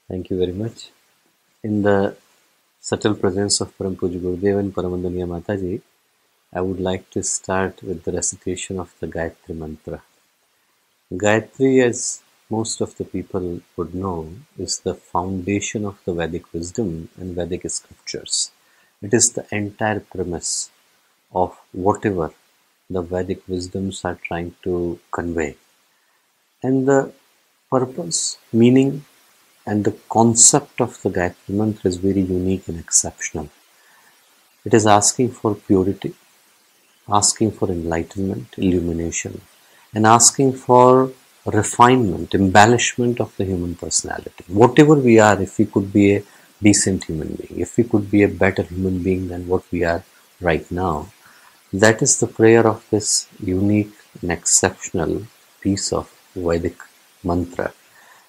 Thank you very much. In the subtle presence of Param Puja Gurudev and Paramandaniya Mataji, I would like to start with the recitation of the Gayatri Mantra. Gayatri, as most of the people would know, is the foundation of the Vedic wisdom and Vedic scriptures. It is the entire premise of whatever the Vedic wisdoms are trying to convey. And the purpose, meaning, and the concept of the Gayatri Mantra is very unique and exceptional. It is asking for purity, asking for enlightenment, illumination, and asking for refinement, embellishment of the human personality. Whatever we are, if we could be a decent human being, if we could be a better human being than what we are right now, that is the prayer of this unique and exceptional piece of Vedic mantra.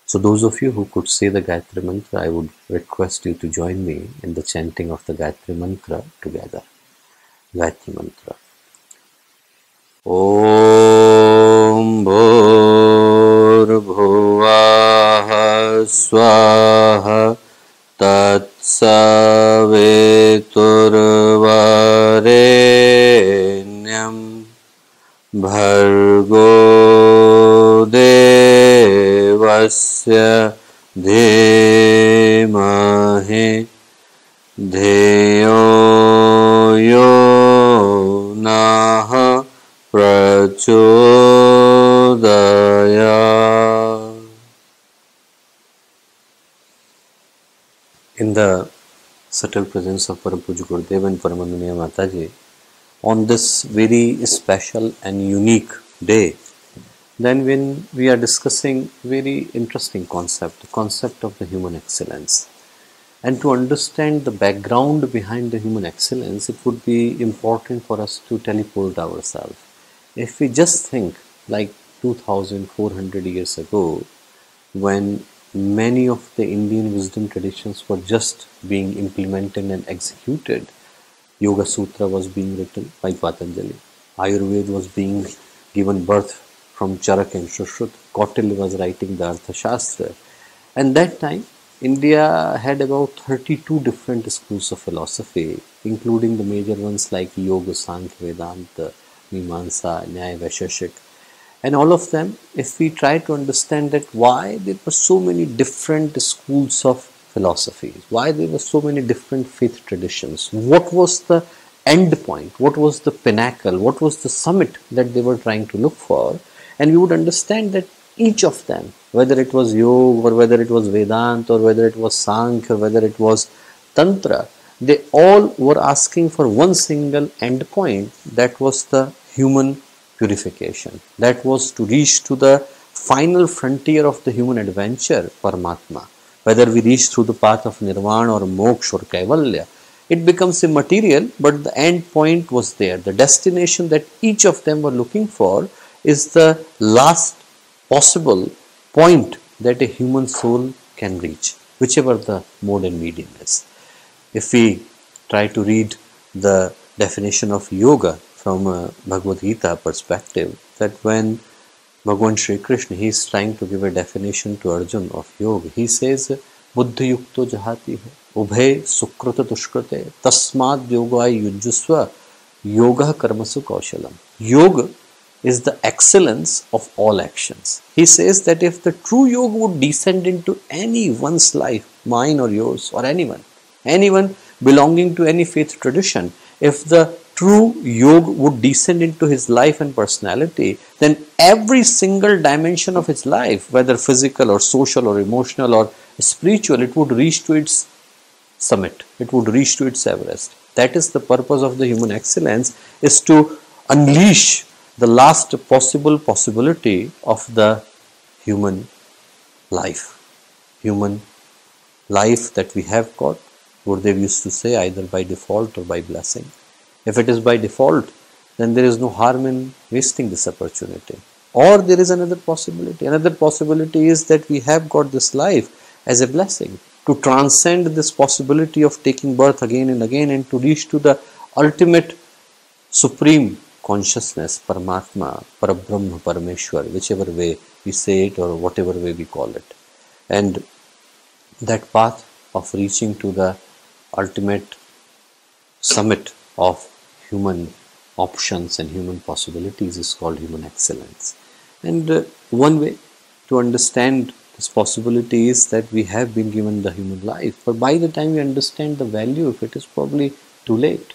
So those of you who could say the Gayatri Mantra, I would request you to join me in the chanting of the Gayatri Mantra together. Gayatri Mantra. Om Bhurbhuvah Swaha Tatsaveturvarenyam Bhargo Devasya Dhimahi Dhiyo Yo Nah Prachodaya. In the subtle presence of Param Puja Gurudev and Paramandaniya Mataji, on this very special and unique day, then when we are discussing very interesting concept, the concept of the human excellence. And to understand the background behind the human excellence, it would be important for us to teleport ourselves. If we just think like 2400 years ago, when many of the Indian wisdom traditions were just being implemented and executed, Yoga Sutra was being written by Patanjali, Ayurveda was being given birth from Charak and Shushruta, Kautilya was writing the Arthashastra. And that time, India had about 32 different schools of philosophy, including the major ones like Yoga, Sankhya, Vedanta, Mimamsa, Nyaya, Vaisheshik. And all of them, if we try to understand that why there were so many different schools of philosophy, why there were so many different faith traditions, what was the end point, what was the pinnacle, what was the summit that they were trying to look for, and we would understand that each of them, whether it was yoga or whether it was Vedanta or whether it was Sankhya or whether it was Tantra, they all were asking for one single end point, that was the human purification. That was to reach to the final frontier of the human adventure, Paramatma. Whether we reach through the path of Nirvana or Moksha or Kaivalya, it becomes immaterial, but the end point was there. The destination that each of them were looking for is the last possible point that a human soul can reach, whichever the mode and medium is. If we try to read the definition of yoga from a Bhagavad Gita perspective, that when Bhagavan Shri Krishna, he is trying to give a definition to Arjun of yoga, he says, Buddhi yukto jahati hai, ubhe sukrata tushkrate, tasmad yoga yujusva, yoga karmasu kaushalam. Yoga is the excellence of all actions. He says that if the true yoga would descend into anyone's life, mine or yours or anyone belonging to any faith tradition, if the true yoga would descend into his life and personality, then every single dimension of his life, whether physical or social or emotional or spiritual, it would reach to its summit, it would reach to its Everest. That is the purpose of the human excellence, is to unleash the last possible possibility of the human life. Human life that we have got, Gurudev used to say, either by default or by blessing. If it is by default, then there is no harm in wasting this opportunity. Or there is another possibility. Another possibility is that we have got this life as a blessing, to transcend this possibility of taking birth again and again and to reach to the ultimate supreme consciousness, Paramatma, Parabrahma, Parameshwar, whichever way we say it or whatever way we call it. And that path of reaching to the ultimate summit of human options and human possibilities is called human excellence. And one way to understand this possibility is that we have been given the human life, but by the time we understand the value of it is probably too late.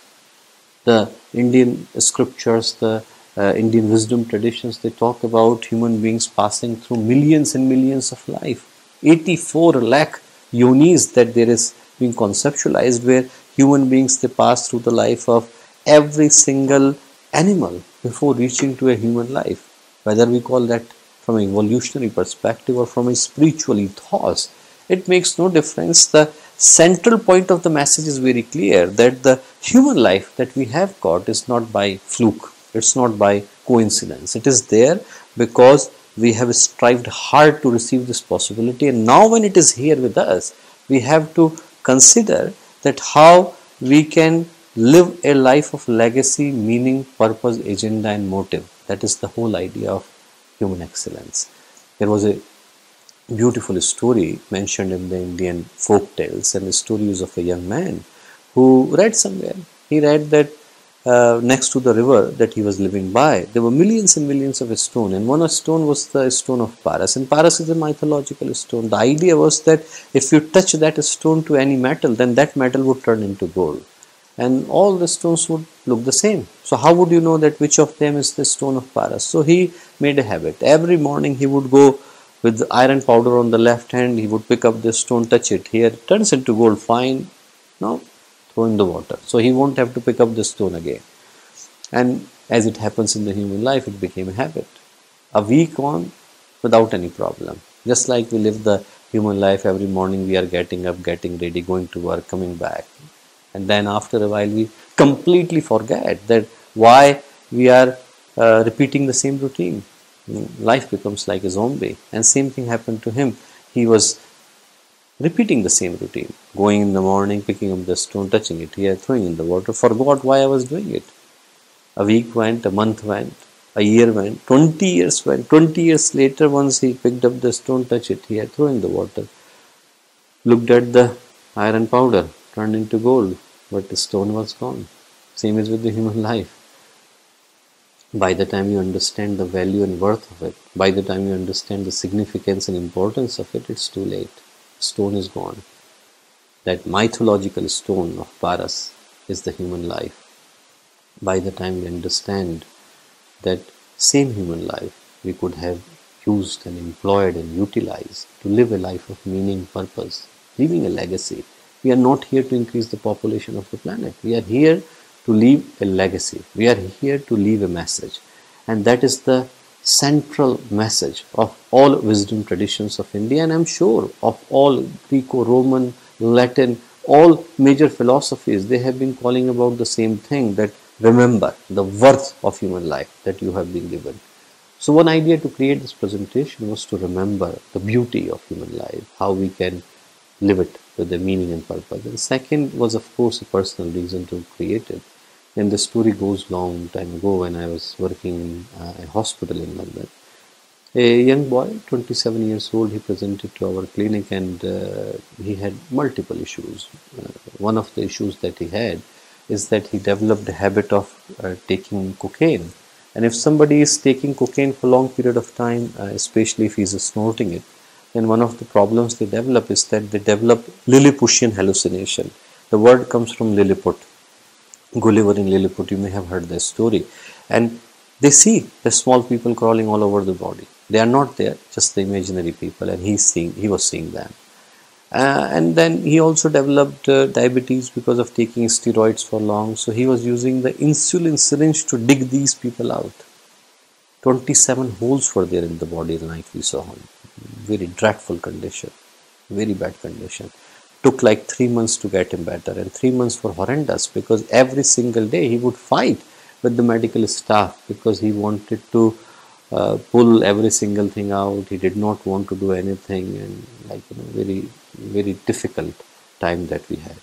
The Indian scriptures, the Indian wisdom traditions, they talk about human beings passing through millions and millions of life. 84 lakh yonis that there is being conceptualized, where human beings, they pass through the life of every single animal before reaching to a human life. Whether we call that from an evolutionary perspective or from a spiritual ethos, it makes no difference. The central point of the message is very clear, that the human life that we have got is not by fluke, it's not by coincidence. It is there because we have strived hard to receive this possibility, and now when it is here with us, we have to consider that how we can live a life of legacy, meaning, purpose, agenda and motive. That is the whole idea of human excellence. There was a beautiful story mentioned in the Indian folk tales, and the story is of a young man who read somewhere. He read that next to the river that he was living by, there were millions and millions of stones, and one stone was the stone of Paras. And Paras is a mythological stone. The idea was that if you touch that stone to any metal, then that metal would turn into gold, and all the stones would look the same. So how would you know that which of them is the stone of Paras? So he made a habit. Every morning he would go with the iron powder on the left hand, he would pick up the stone, touch it. Here it turns into gold, fine. Now throw in the water. So he won't have to pick up the stone again. And as it happens in the human life, it became a habit. A week on without any problem. Just like we live the human life, every morning we are getting up, getting ready, going to work, coming back. And then after a while we completely forget that why we are repeating the same routine. Life becomes like a zombie, and same thing happened to him. He was repeating the same routine, going in the morning, picking up the stone, touching it here, throwing in the water, forgot why I was doing it. A week went, a month went, a year went, 20 years went. 20 years later, once he picked up the stone, touched it here, threw in the water, looked at the iron powder, turned into gold, but the stone was gone. Same is with the human life. By the time you understand the value and worth of it, by the time you understand the significance and importance of it, it's too late. Stone is gone. That mythological stone of Paras is the human life. By the time we understand that same human life we could have used and employed and utilized to live a life of meaning, purpose, leaving a legacy. We are not here to increase the population of the planet. We are here to leave a legacy. We are here to leave a message. And that is the central message of all wisdom traditions of India, and I'm sure of all Greco-Roman, Latin, all major philosophies. They have been calling about the same thing, that remember the worth of human life that you have been given. So one idea to create this presentation was to remember the beauty of human life, how we can live it with a meaning and purpose. And second was, of course, a personal reason to create it. And the story goes long time ago when I was working in a hospital in London. A young boy, 27 years old, he presented to our clinic, and he had multiple issues. One of the issues that he had is that he developed a habit of taking cocaine. And if somebody is taking cocaine for a long period of time, especially if he is snorting it, then one of the problems they develop is that they develop Lilliputian hallucination. The word comes from Lilliput. Gulliver in Lilliput, you may have heard this story. And they see the small people crawling all over the body. They are not there, just the imaginary people, and he was seeing them. And then he also developed diabetes because of taking steroids for long. So he was using the insulin syringe to dig these people out. 27 holes were there in the body the night we saw him. Very dreadful condition, very bad condition. Took like 3 months to get him better, and 3 months were horrendous because every single day he would fight with the medical staff because he wanted to pull every single thing out. He did not want to do anything, and very, very difficult time that we had.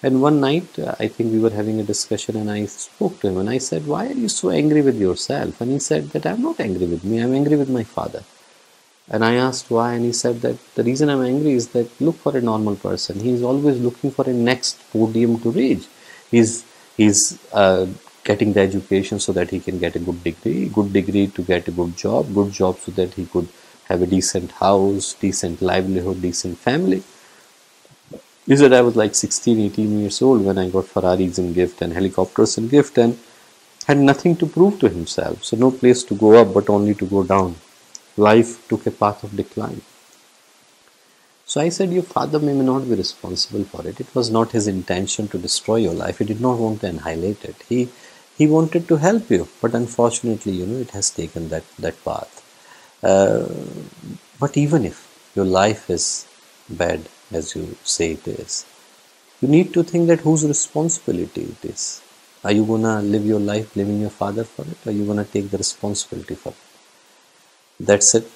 And one night, I think we were having a discussion, and I spoke to him and I said, "Why are you so angry with yourself?" And he said that I'm not angry with me, I'm angry with my father. And I asked why, and he said that the reason I'm angry is that look for a normal person. He is always looking for a next podium to reach. He's getting the education so that he can get a good degree to get a good job so that he could have a decent house, decent livelihood, decent family. He said I was like 16, 18 years old when I got Ferraris in gift and helicopters in gift and had nothing to prove to himself. So no place to go up but only to go down. Life took a path of decline. So I said, your father may not be responsible for it. It was not his intention to destroy your life. He did not want to annihilate it. He wanted to help you, but unfortunately, it has taken that path. Uh, but even if your life is bad, as you say it is, you need to think that whose responsibility it is. Are you gonna live your life blaming your father for it, or are you gonna take the responsibility for it? That's it.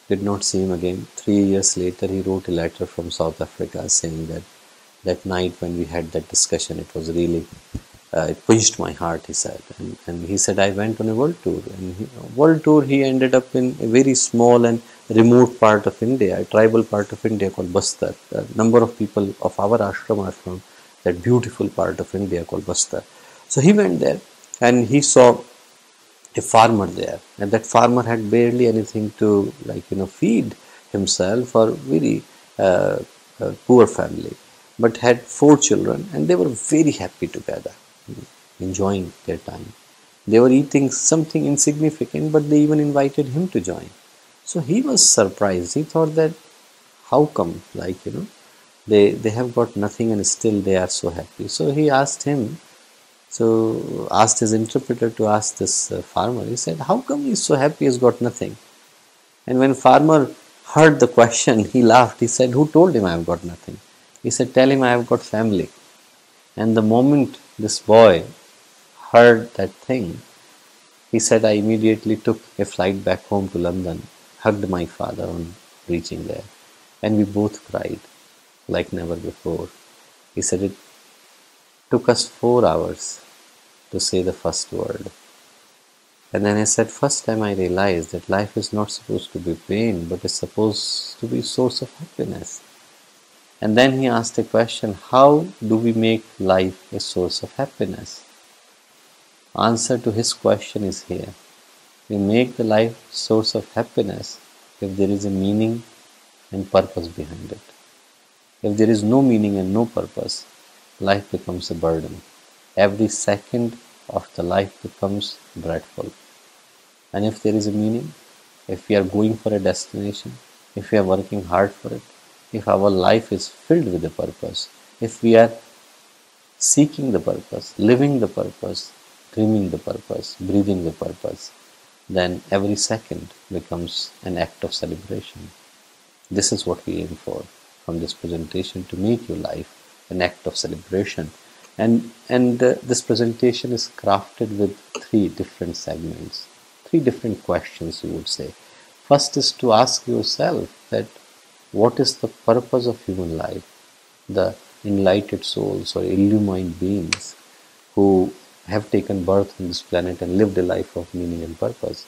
Did not see him again. 3 years later, he wrote a letter from South Africa saying that that night when we had that discussion, it was really, it pinched my heart, he said. And he said, I went on a world tour. And world tour, he ended up in a very small and remote part of India, a tribal part of India called Bastar. A number of people of our ashram are from that beautiful part of India called Bastar. So he went there and he saw a farmer there, and that farmer had barely anything to feed himself, or very poor family, but had 4 children, and they were very happy together, enjoying their time. They were eating something insignificant, but they even invited him to join. So he was surprised. He thought that how come, they have got nothing and still they are so happy. So he asked him, asked his interpreter to ask this farmer. He said, how come he's so happy he's got nothing? And when farmer heard the question, he laughed. He said, who told him I have got nothing? He said, tell him I have got family. And the moment this boy heard that thing, he said, I immediately took a flight back home to London, hugged my father on reaching there, and we both cried like never before. He said, it took us 4 hours to say the first word. And then I said, first time I realized that life is not supposed to be pain, but is supposed to be source of happiness. And then he asked a question, how do we make life a source of happiness? Answer to his question is here. We make the life source of happiness if there is a meaning and purpose behind it. If there is no meaning and no purpose, life becomes a burden. Every second of the life becomes dreadful. And if there is a meaning, if we are going for a destination, if we are working hard for it, if our life is filled with a purpose, if we are seeking the purpose, living the purpose, dreaming the purpose, breathing the purpose, then every second becomes an act of celebration. This is what we aim for from this presentation, to make your life an act of celebration. And this presentation is crafted with 3 different segments, 3 different questions, you would say. First is to ask yourself that what is the purpose of human life? The enlightened souls or illumined beings who have taken birth on this planet and lived a life of meaning and purpose.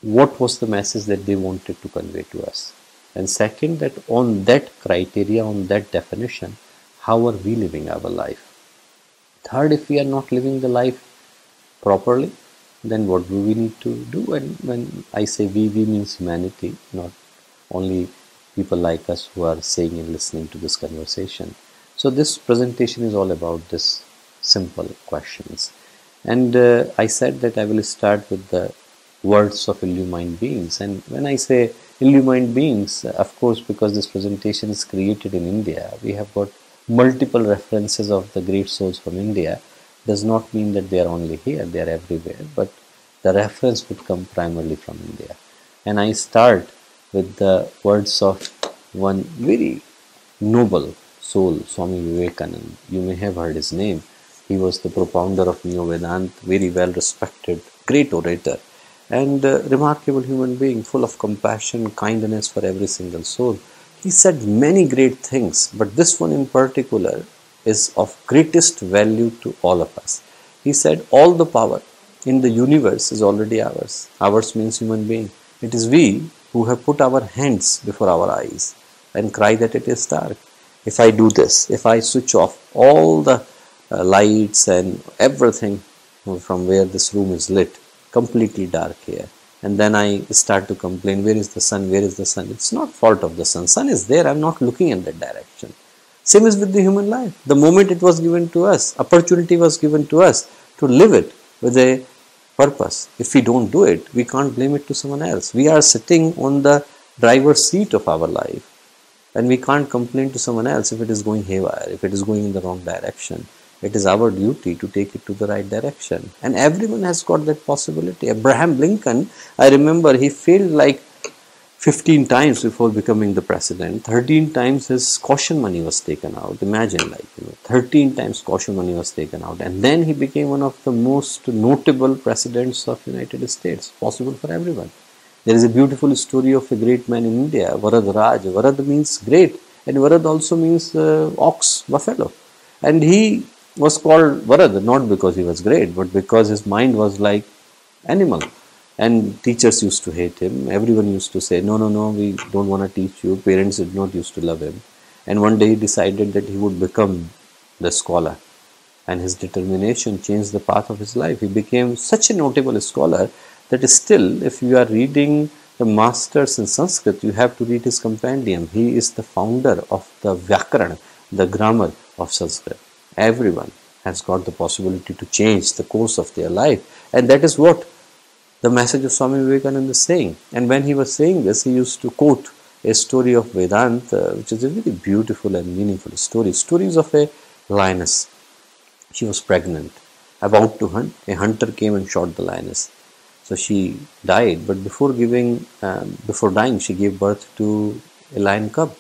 What was the message that they wanted to convey to us? And second, that on that criteria, on that definition, how are we living our life? Third, if we are not living the life properly, then what do we need to do? And when I say we means humanity, not only people like us who are saying and listening to this conversation. So this presentation is all about this simple questions. And I said that I will start with the words of illumined beings. And when I say illumined beings, of course, because this presentation is created in India, we have got multiple references of the great souls from India. Does not mean that they are only here, they are everywhere, but the reference would come primarily from India. And I start with the words of one very noble soul, Swami Vivekananda. You may have heard his name. He was the propounder of Neo-Vedanta, very well respected, great orator, and remarkable human being, full of compassion, kindness for every single soul. He said many great things, but this one in particular is of greatest value to all of us. He said, all the power in the universe is already ours. Ours means human being. It is we who have put our hands before our eyes and cry that it is dark. If I do this, if I switch off all the lights and everything from where this room is lit, completely dark here, and then I start to complain, where is the sun, where is the sun? It's not fault of the sun. Sun is there, I'm not looking in that direction. Same is with the human life. The moment it was given to us, opportunity was given to us to live it with a purpose. If we don't do it, we can't blame it to someone else. We are sitting on the driver's seat of our life, and we can't complain to someone else if it is going haywire, if it is going in the wrong direction. It is our duty to take it to the right direction. And everyone has got that possibility. Abraham Lincoln, I remember he failed like 15 times before becoming the president. 13 times his caution money was taken out. Imagine, 13 times caution money was taken out. And then he became one of the most notable presidents of United States. Possible for everyone. There is a beautiful story of a great man in India, Varad Raj. Varad means great, and Varad also means ox, buffalo. And he was called Varad not because he was great, but because his mind was like animal. And teachers used to hate him. Everyone used to say, no, we don't want to teach you. Parents did not used to love him. And one day he decided that he would become the scholar. And his determination changed the path of his life. He became such a notable scholar that still, if you are reading the masters in Sanskrit, you have to read his compendium. He is the founder of the Vyakarana, the grammar of Sanskrit. Everyone has got the possibility to change the course of their life. And that is what the message of Swami Vivekananda is saying. And when he was saying this, he used to quote a story of Vedanta, which is a very beautiful and meaningful story. Stories of a lioness. She was pregnant, about to hunt. A hunter came and shot the lioness. So she died, but before dying, she gave birth to a lion cub.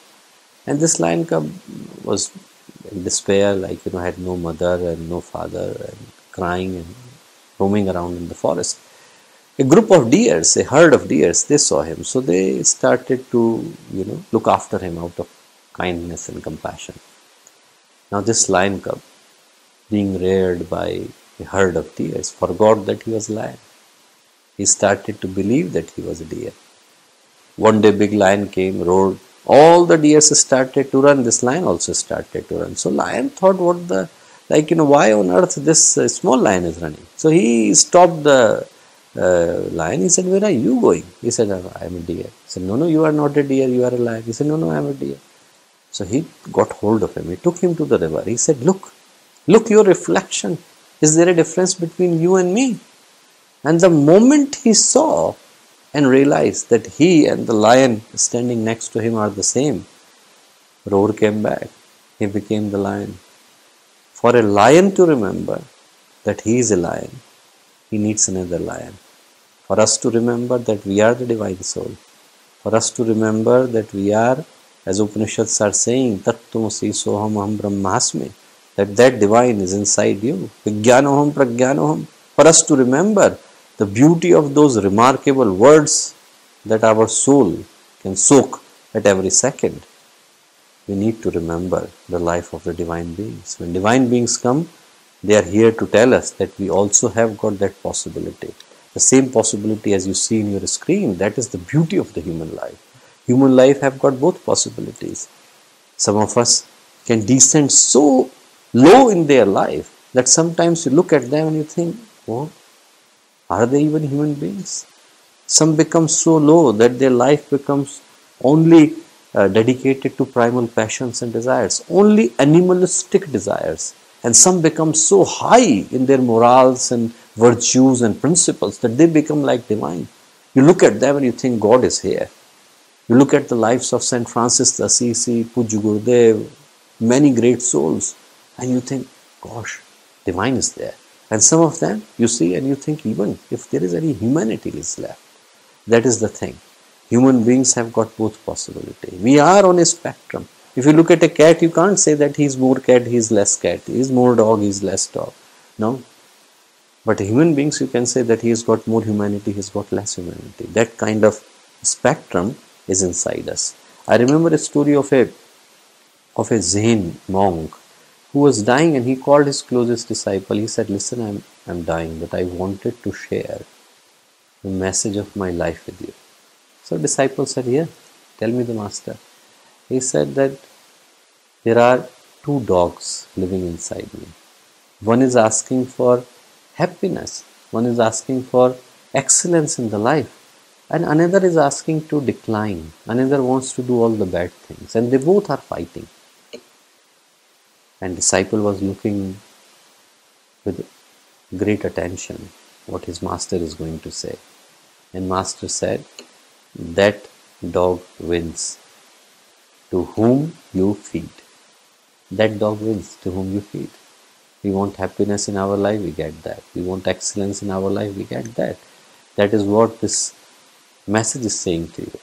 And this lion cub was in despair, had no mother and no father, and crying and roaming around in the forest. A group of deers, a herd of deers, they saw him. So they started to, look after him out of kindness and compassion. Now this lion cub, being reared by a herd of deers, forgot that he was a lion. He started to believe that he was a deer. One day big lion came, roared. All the deers started to run. This lion also started to run. So lion thought, why on earth this small lion is running? So he stopped the lion. He said, where are you going? He said, I am a deer. He said, no, you are not a deer, you are a lion. He said, no, I am a deer. So he got hold of him. He took him to the river. He said, look your reflection. Is there a difference between you and me? And the moment he saw and realized that he and the lion standing next to him are the same, roar came back. He became the lion. For a lion to remember that he is a lion, he needs another lion. For us to remember that we are the divine soul. For us to remember that we are, as Upanishads are saying, Tattvamasi soham aham brahmasmi, that divine is inside you. Vijnanoham pragyanoham. For us to remember the beauty of those remarkable words that our soul can soak at every second, we need to remember the life of the divine beings. When divine beings come, they are here to tell us that we also have got that possibility. The same possibility as you see in your screen, that is the beauty of the human life. Human life have got both possibilities. Some of us can descend so low in their life that sometimes you look at them and you think, oh, are they even human beings? Some become so low that their life becomes only dedicated to primal passions and desires, only animalistic desires. And some become so high in their morals and virtues and principles that they become like divine. You look at them and you think God is here. You look at the lives of Saint Francis of Assisi, Puj Gurudev, many great souls, and you think, gosh, divine is there. And some of them you see and you think, even if there is any humanity is left. That is the thing. Human beings have got both possibility. We are on a spectrum. If you look at a cat, you can't say that he is more cat, he is less cat, he is more dog, he is less dog. No. But human beings, you can say that he has got more humanity, he has got less humanity. That kind of spectrum is inside us. I remember a story of a Zen monk who was dying, and he called his closest disciple. He said, listen, I'm dying, but I wanted to share the message of my life with you. So disciple said, yeah, tell me the master. He said that there are two dogs living inside me. One is asking for happiness, one is asking for excellence in the life, and another is asking to decline. Another wants to do all the bad things, and they both are fighting. And disciple was looking with great attention what his master is going to say. And master said, that dog wins to whom you feed. That dog wins to whom you feed. We want happiness in our life, we get that. We want excellence in our life, we get that. That is what this message is saying to you.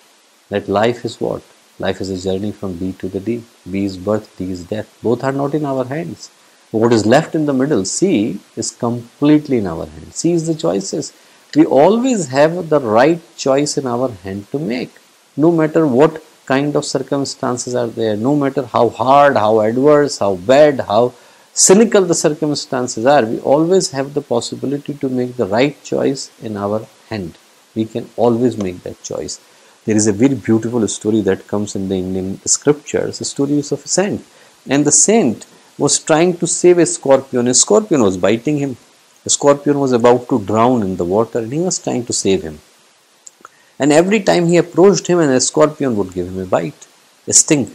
That life is what? Life is a journey from B to the D. B is birth, D is death. Both are not in our hands. What is left in the middle, C, is completely in our hands. C is the choices. We always have the right choice in our hand to make. No matter what kind of circumstances are there, no matter how hard, how adverse, how bad, how cynical the circumstances are, we always have the possibility to make the right choice in our hand. We can always make that choice. There is a very beautiful story that comes in the Indian scriptures, the story of a saint. And the saint was trying to save a scorpion. A scorpion was biting him. The scorpion was about to drown in the water and he was trying to save him. And every time he approached him, and a scorpion would give him a bite, a sting.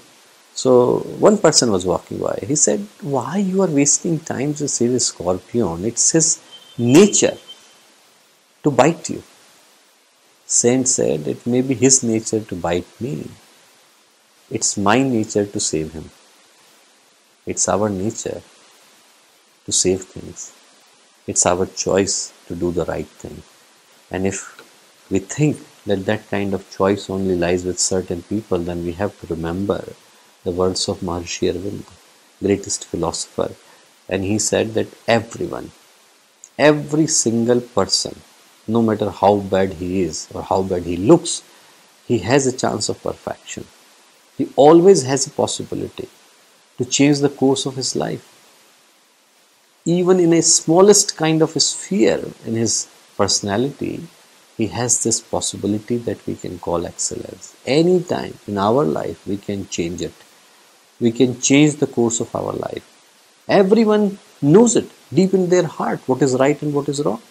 So one person was walking by. He said, why you are wasting time to save a scorpion? It's his nature to bite you. Saint said, it may be his nature to bite me. It's my nature to save him. It's our nature to save things. It's our choice to do the right thing. And if we think that that kind of choice only lies with certain people, then we have to remember the words of Maharishi Arun, greatest philosopher. And he said that everyone, every single person, no matter how bad he is or how bad he looks, he has a chance of perfection. He always has a possibility to change the course of his life. Even in a smallest kind of a sphere in his personality, he has this possibility that we can call excellence. Anytime in our life, we can change it. We can change the course of our life. Everyone knows it deep in their heart, what is right and what is wrong.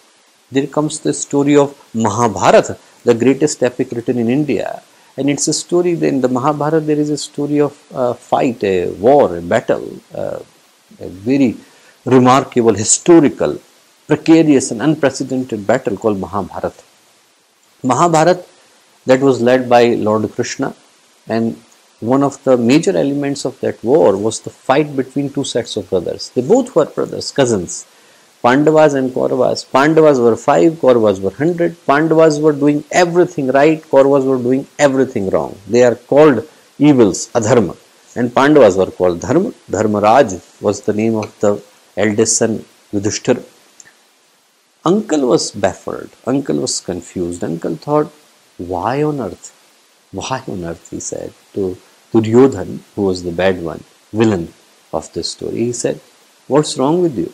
There comes the story of Mahabharata, the greatest epic written in India. And it's a story, in the Mahabharata there is a story of a fight, a war, a battle, a very remarkable, historical, precarious and unprecedented battle called Mahabharata. Mahabharata, that was led by Lord Krishna, and one of the major elements of that war was the fight between two sets of brothers. They both were brothers, cousins, Pandavas and Kauravas. Pandavas were 5, Kauravas were 100. Pandavas were doing everything right, Kauravas were doing everything wrong. They are called evils, adharma, and Pandavas were called dharma. Dharmaraj was the name of the eldest son, Yudhishthira. Uncle was baffled, uncle was confused. Uncle thought, why on earth, he said to Duryodhan, who was the bad one, villain of this story. He said, what's wrong with you?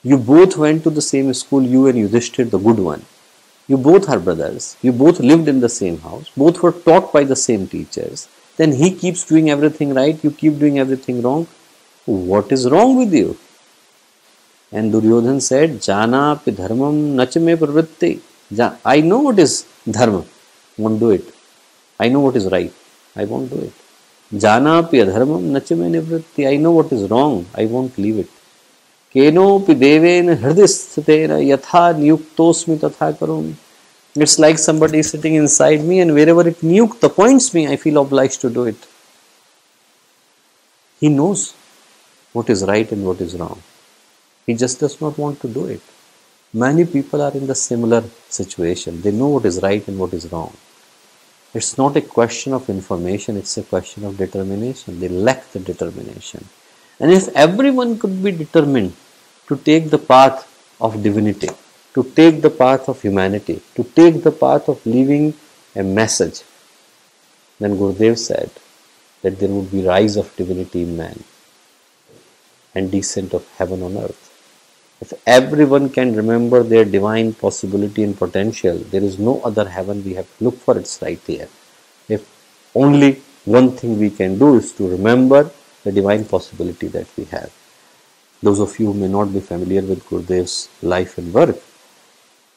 You both went to the same school, you and Yudhishthira, the good one. You both are brothers. You both lived in the same house. Both were taught by the same teachers. Then he keeps doing everything right, you keep doing everything wrong. What is wrong with you? And Duryodhan said, Jana pi dharmam nachame pravritti. I know what is dharma, won't do it. I know what is right, I won't do it. Jana pi adharmam nachame nivritti. I know what is wrong, I won't leave it. Keno pi devena hridisthitena yatha niyuktosmi tatha karum. It's like somebody is sitting inside me, and wherever it niyukta points me, I feel obliged to do it. He knows what is right and what is wrong. He just does not want to do it. Many people are in the similar situation. They know what is right and what is wrong. It's not a question of information, it's a question of determination. They lack the determination. And if everyone could be determined to take the path of divinity, to take the path of humanity, to take the path of leaving a message, then Gurudev said that there would be rise of divinity in man and descent of heaven on earth. If everyone can remember their divine possibility and potential, there is no other heaven we have to look for, it's right here. If only one thing we can do is to remember the divine possibility that we have. Those of you who may not be familiar with Gurudev's life and work,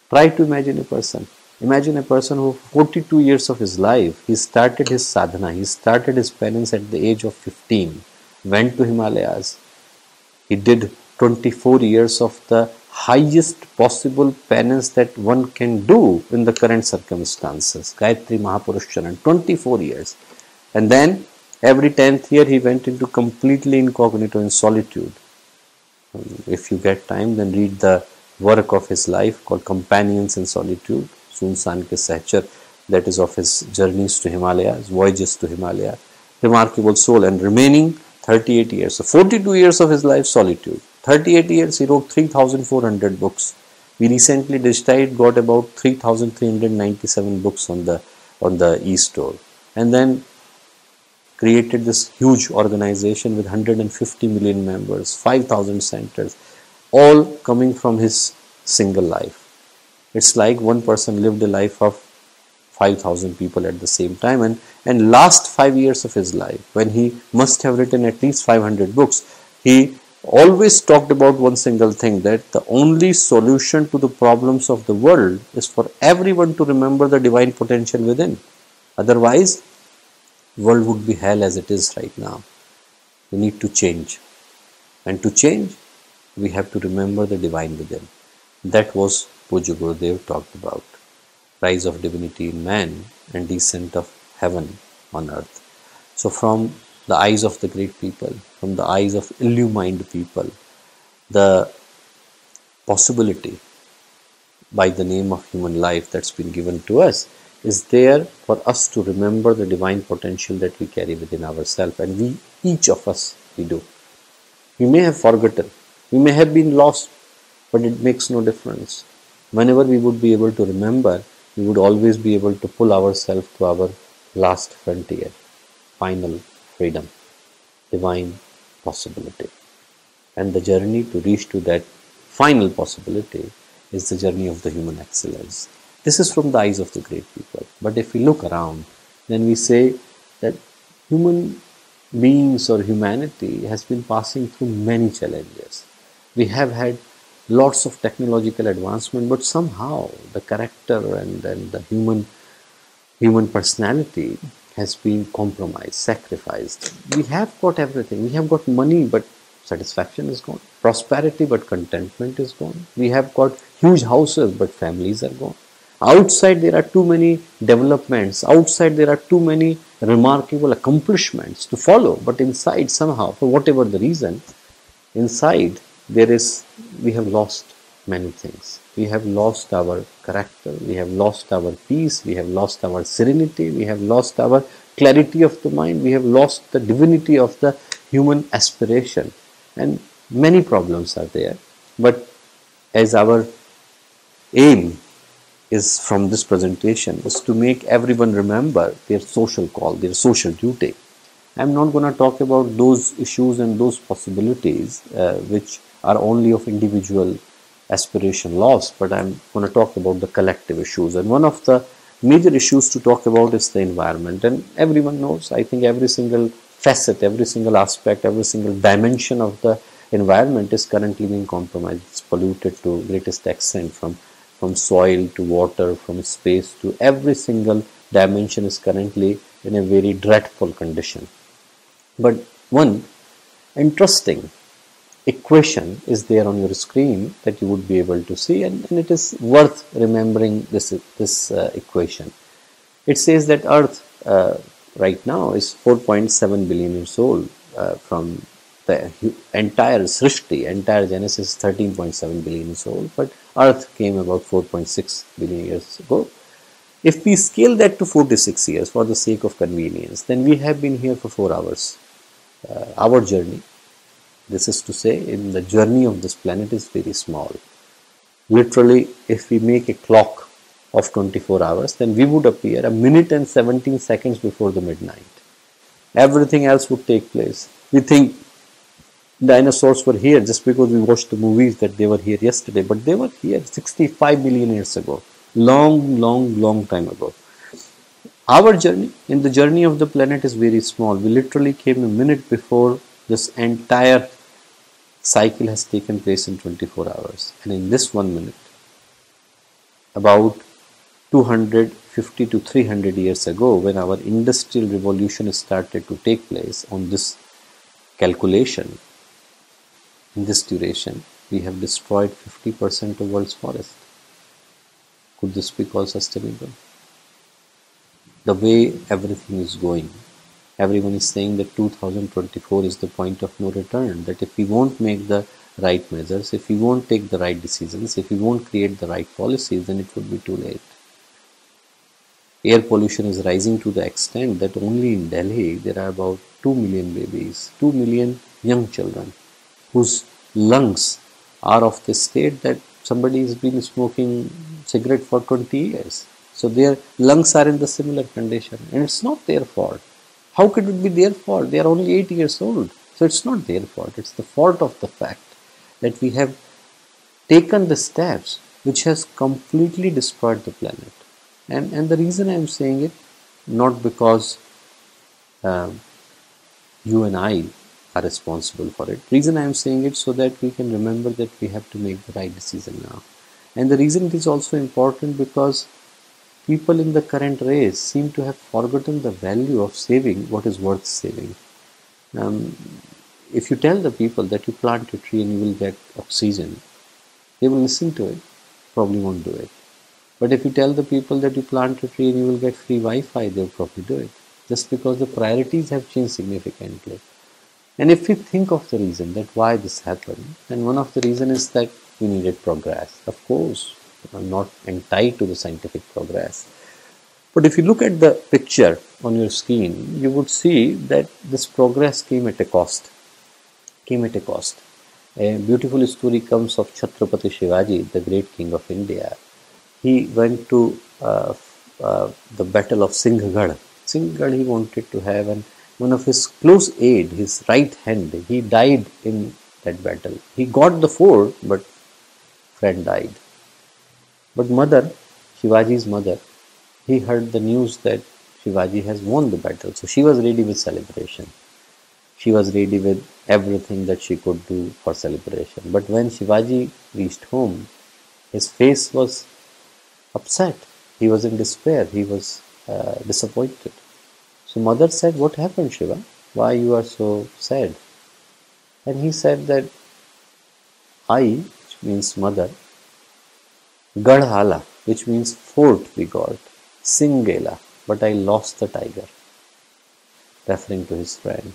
try to imagine a person. Imagine a person who 42 years of his life, he started his sadhana, he started his penance at the age of 15, went to Himalayas. He did 24 years of the highest possible penance that one can do in the current circumstances. Gayatri Mahapurush Charan, 24 years. And then every 10th year he went into completely incognito in solitude. If you get time, then read the work of his life called Companions in Solitude, Sunsan Ke Sahchar, that is of his journeys to Himalayas, voyages to Himalaya. Remarkable soul, and remaining 38 years. So 42 years of his life, solitude. 38 years, he wrote 3,400 books. We recently digitized, got about 3,397 books on the e-store. And then created this huge organization with 150 million members, 5,000 centers, all coming from his single life. It's like one person lived a life of 5,000 people at the same time, and last 5 years of his life, when he must have written at least 500 books, he always talked about one single thing, that the only solution to the problems of the world is for everyone to remember the divine potential within. Otherwise, world would be hell as it is right now. We need to change. And to change, we have to remember the divine within. That was Pujya Gurudev talked about. Rise of divinity in man and descent of heaven on earth. So from the eyes of the great people, from the eyes of illumined people, the possibility by the name of human life that's been given to us is there for us to remember the divine potential that we carry within ourselves, and we, each of us, we do. We may have forgotten, we may have been lost, but it makes no difference. Whenever we would be able to remember, we would always be able to pull ourselves to our last frontier, final freedom, divine possibility. And the journey to reach to that final possibility is the journey of the human excellence. This is from the eyes of the great people. But if we look around, then we say that human beings or humanity has been passing through many challenges. We have had lots of technological advancement, but somehow the character and the human personality has been compromised, sacrificed. We have got everything. We have got money, but satisfaction is gone. Prosperity, but contentment is gone. We have got huge houses, but families are gone. Outside there are too many developments. Outside there are too many remarkable accomplishments to follow. But inside somehow, for whatever the reason, inside we have lost many things. We have lost our character, we have lost our peace, we have lost our serenity, we have lost our clarity of the mind, we have lost the divinity of the human aspiration, and many problems are there. But as our aim is from this presentation is to make everyone remember their social call, their social duty. I'm not going to talk about those issues and those possibilities which are only of individual aspiration lost, but I'm going to talk about the collective issues. And one of the major issues to talk about is the environment. And everyone knows, I think every single facet, every single aspect, every single dimension of the environment is currently being compromised. It's polluted to greatest extent, from soil to water, from space to every single dimension is currently in a very dreadful condition. But one interesting equation is there on your screen that you would be able to see, and it is worth remembering this equation. It says that Earth right now is 4.7 billion years old. From the entire Srishti, entire Genesis, 13.7 billion years old, but Earth came about 4.6 billion years ago. If we scale that to 46 years for the sake of convenience, then we have been here for 4 hours. Our journey, this is to say, in the journey of this planet, is very small. Literally, if we make a clock of 24 hours, then we would appear a minute and 17 seconds before the midnight. Everything else would take place. We think Dinosaurs were here just because we watched the movies that they were here yesterday, but they were here 65 million years ago. Long time ago. Our journey, in the journey of the planet, is very small. We literally came a minute before this entire cycle has taken place in 24 hours. And in this 1 minute, about 250 to 300 years ago, when our industrial revolution started to take place on this calculation, in this duration, we have destroyed 50% of world's forest. Could this be called sustainable? The way everything is going, everyone is saying that 2024 is the point of no return, that if we won't make the right measures, if we won't take the right decisions, if we won't create the right policies, then it would be too late. Air pollution is rising to the extent that only in Delhi there are about 2 million babies, 2 million young children whose lungs are of the state that somebody has been smoking cigarette for 20 years. So their lungs are in the similar condition, and it's not their fault. How could it be their fault? They are only 8 years old. So it's not their fault. It's the fault of the fact that we have taken the steps which has completely destroyed the planet. And the reason I am saying it, not because you and I are responsible for it. Reason I am saying it so that we can remember that we have to make the right decision now. And the reason it is also important because people in the current race seem to have forgotten the value of saving what is worth saving. If you tell the people that you plant a tree and you will get oxygen, they will listen to it, probably won't do it. But if you tell the people that you plant a tree and you will get free Wi-Fi, they will probably do it, just because the priorities have changed significantly. And if we think of the reason that why this happened, then one of the reasons is that we needed progress. Of course, not tied to the scientific progress. But if you look at the picture on your screen, you would see that this progress came at a cost. A beautiful story comes of Chhatrapati Shivaji, the great king of India. He went to the battle of Singhgarh. Singhgarh he wanted to have, and one of his close aide, his right hand, he died in that battle. He got the fort, but friend died. But mother, Shivaji's mother, he heard the news that Shivaji has won the battle. So she was ready with celebration. She was ready with everything that she could do for celebration. But when Shivaji reached home, his face was upset. He was in despair. He was disappointed. So mother said, "What happened, Shiva? Why you are so sad?" And he said that I, which means mother, Gadhala, which means fort we got, Singela, but I lost the tiger, referring to his friend.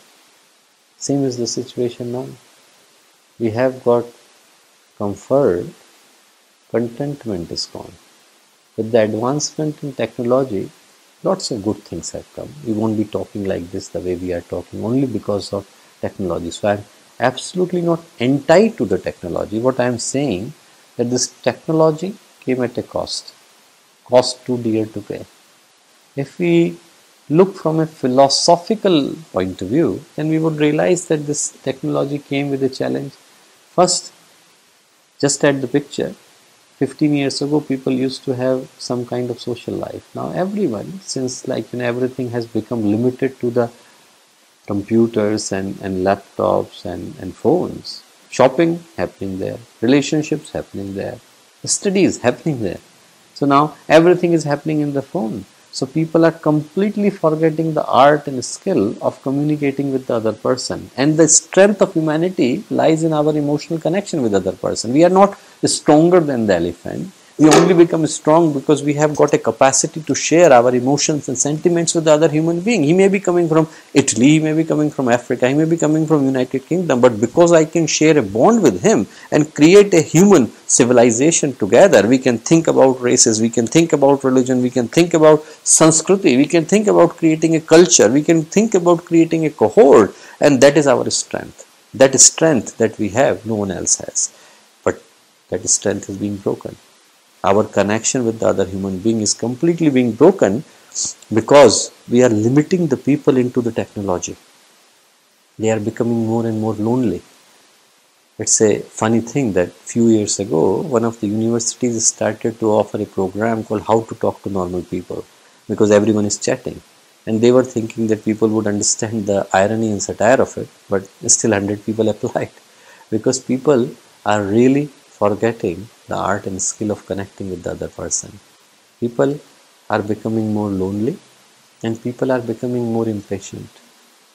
Same is the situation now. We have got comfort, contentment is gone. With the advancement in technology, lots of good things have come. We won't be talking like this the way we are talking only because of technology. So I am absolutely not entitled to the technology. What I am saying that this technology came at a cost too dear to pay. If we look from a philosophical point of view, then we would realize that this technology came with a challenge. First, just at the picture, 15 years ago, people used to have some kind of social life. Now everyone, since everything has become limited to the computers and laptops and phones, shopping happening there, relationships happening there, studies happening there. So now everything is happening in the phone. So people are completely forgetting the art and skill of communicating with the other person. And the strength of humanity lies in our emotional connection with the other person. We are not stronger than the elephant. We only become strong because we have got a capacity to share our emotions and sentiments with the other human being. He may be coming from Italy, he may be coming from Africa, he may be coming from United Kingdom, but because I can share a bond with him and create a human civilization together, we can think about races, we can think about religion, we can think about Sanskriti, we can think about creating a culture, we can think about creating a cohort, and that is our strength. That strength that we have, no one else has. But that strength is being broken. Our connection with the other human being is completely being broken because we are limiting the people into the technology. They are becoming more and more lonely. It's a funny thing that few years ago, one of the universities started to offer a program called How to Talk to Normal People, because everyone is chatting. And they were thinking that people would understand the irony and satire of it, but still 100 people applied. Because people are really forgetting the art and skill of connecting with the other person. People are becoming more lonely, and people are becoming more impatient,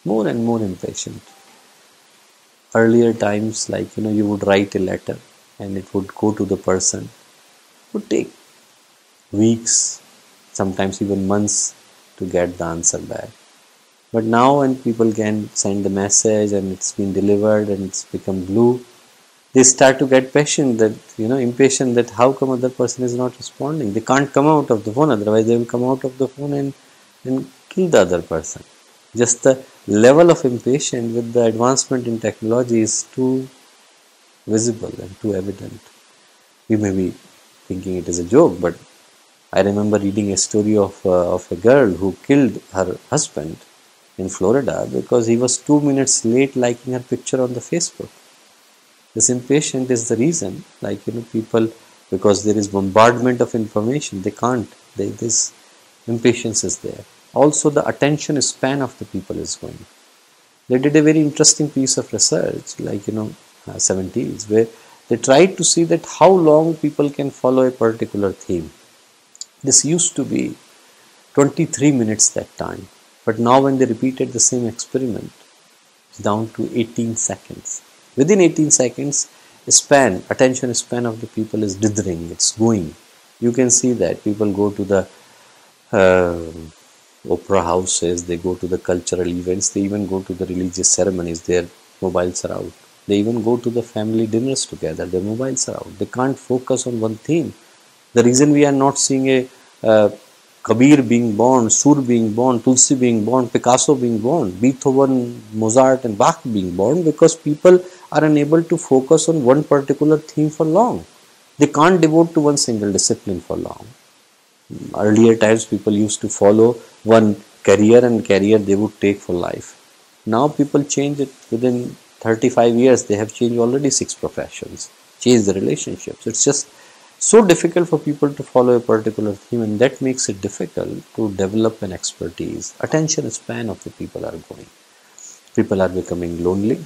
more and more impatient. Earlier times, like you would write a letter and it would go to the person, it would take weeks, sometimes even months to get the answer back. But now when people can send the message and it's been delivered and it's become blue, they start to get patient that impatient that how come other person is not responding. They can't come out of the phone, otherwise they will come out of the phone and kill the other person. Just the level of impatience with the advancement in technology is too visible and too evident. We may be thinking it is a joke, but I remember reading a story of a girl who killed her husband in Florida because he was 2 minutes late liking her picture on the Facebook. This impatience is the reason, people, because there is bombardment of information, they can't. This impatience is there. Also, the attention span of the people is going. They did a very interesting piece of research, 70s, where they tried to see that how long people can follow a particular theme. This used to be 23 minutes that time, but now when they repeated the same experiment, it's down to 18 seconds. Within 18 seconds, attention span of the people is dithering, it's going. You can see that people go to the opera houses, they go to the cultural events, they even go to the religious ceremonies, their mobiles are out. They even go to the family dinners together, their mobiles are out. They can't focus on one theme. The reason we are not seeing a Kabir being born, Sur being born, Tulsi being born, Picasso being born, Beethoven, Mozart and Bach being born, because people are unable to focus on one particular theme for long. They can't devote to one single discipline for long. Earlier times people used to follow one career and career they would take for life. Now people change it within 35 years. They have changed already 6 professions, changed the relationships. It's just so difficult for people to follow a particular theme, and that makes it difficult to develop an expertise. Attention span of the people are going. People are becoming lonely.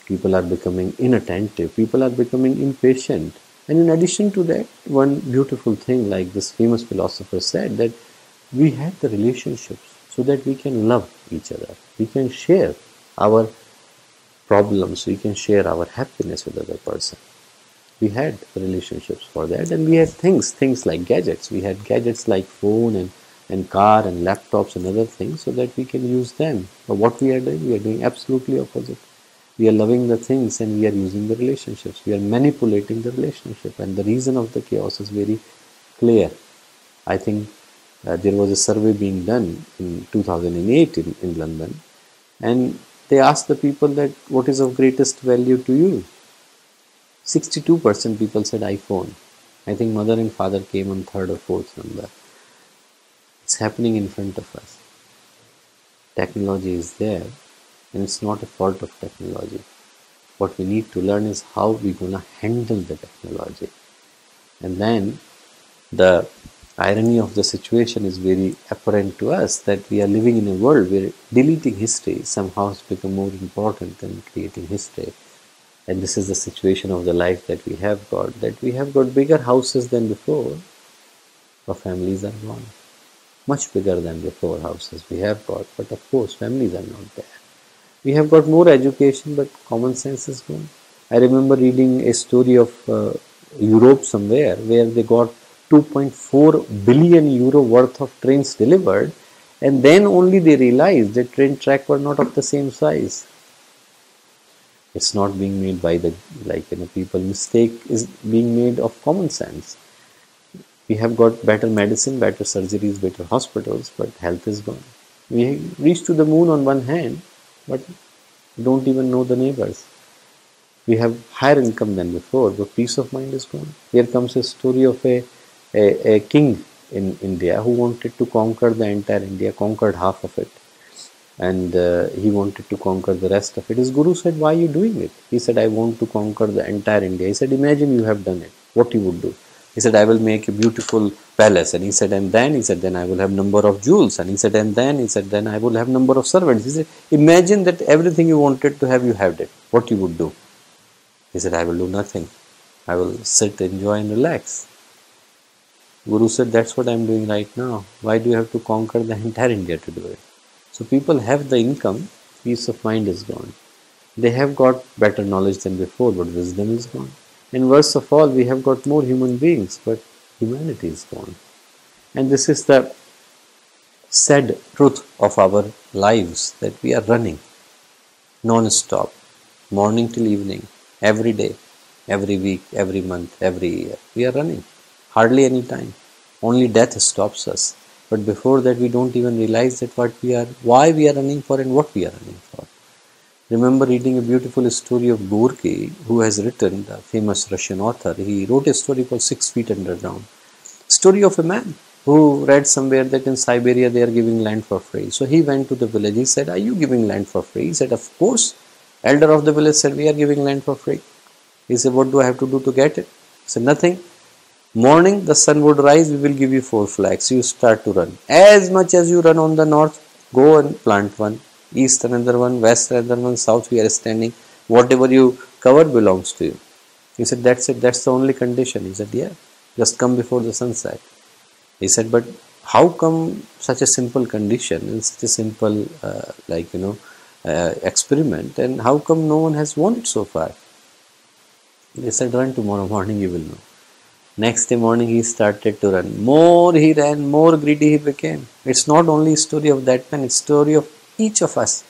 People are becoming inattentive. People are becoming impatient. And in addition to that, one beautiful thing, like this famous philosopher said, that we had the relationships so that we can love each other. We can share our problems. We can share our happiness with the other person. We had relationships for that, and we had things like gadgets. We had gadgets like phone and car and laptops and other things so that we can use them. But what we are doing absolutely opposite. We are loving the things and we are using the relationships. We are manipulating the relationship, and the reason of the chaos is very clear. I think there was a survey being done in 2008 in London, and they asked the people that what is of greatest value to you. 62% people said iPhone. I think mother and father came on third or fourth number. It's happening in front of us. Technology is there, and it's not a fault of technology. What we need to learn is how we're going to handle the technology. And then the irony of the situation is very apparent to us, that we are living in a world where deleting history somehow has become more important than creating history. And this is the situation of the life that we have got bigger houses than before. Our families are gone. Much bigger than before houses we have got, but of course families are not there. We have got more education, but common sense is gone. I remember reading a story of Europe somewhere where they got 2.4 billion euro worth of trains delivered, and then only they realized that train track were not of the same size. It's not being made by the people. Mistake is being made of common sense. We have got better medicine, better surgeries, better hospitals, but health is gone. We reached to the moon on one hand, but don't even know the neighbors. We have higher income than before, but peace of mind is gone. Here comes a story of a king in India who wanted to conquer the entire India, conquered half of it. and he wanted to conquer the rest of it. His guru said, why are you doing it? He said, I want to conquer the entire India. He said, imagine you have done it, what you would do? He said, I will make a beautiful palace. And he said, and then he said, then I will have number of jewels. And he said, and then he said, then I will have number of servants. He said, imagine that everything you wanted to have, you have it, what you would do? He said, I will do nothing, I will sit, enjoy and relax. Guru said, that's what I am doing right now. Why do you have to conquer the entire India to do it? So people have the income, peace of mind is gone. They have got better knowledge than before, but wisdom is gone. And worst of all, we have got more human beings, but humanity is gone. And this is the sad truth of our lives, that we are running non-stop, morning till evening, every day, every week, every month, every year. We are running, hardly any time. Only death stops us. But before that, we don't even realize that why we are running for and what we are running for. Remember reading a beautiful story of Gorky, who has written, the famous Russian author. He wrote a story called 6 Feet Underground. Story of a man who read somewhere that in Siberia they are giving land for free. So he went to the village. He said, are you giving land for free? He said, of course. Elder of the village said, we are giving land for free. He said, what do I have to do to get it? He said, nothing. Morning, the sun would rise, we will give you 4 flags. You start to run. As much as you run on the north, go and plant one. East another one, west another one, south we are standing. Whatever you cover belongs to you. He said, that's it, that's the only condition. He said, yeah, just come before the sunset. He said, but how come such a simple condition and such a simple experiment, and how come no one has won it so far? They said, run tomorrow morning, you will know. Next day morning he started to run. More he ran, more greedy he became. It's not only a story of that man, it's a story of each of us.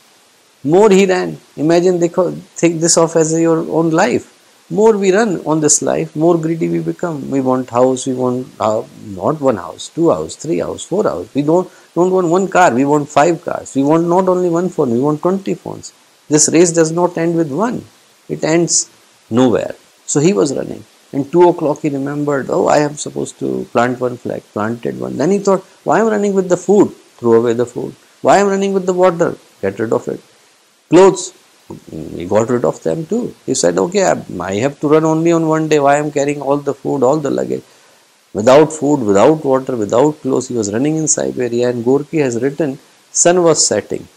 More he ran. Imagine, think this of as your own life. More we run on this life, more greedy we become. We want house, we want not one house, 2 house, 3 house, 4 house. We don't want one car, we want 5 cars. We want not only one phone, we want 20 phones. This race does not end with one. It ends nowhere. So he was running. And 2 o'clock he remembered, oh, I am supposed to plant one flag, planted one. Then he thought, why am I running with the food? Throw away the food. Why am I running with the water? Get rid of it. Clothes, he got rid of them too. He said, okay, I have to run only on one day. Why am I carrying all the food, all the luggage? Without food, without water, without clothes, he was running in Siberia. And Gorky has written, sun was setting.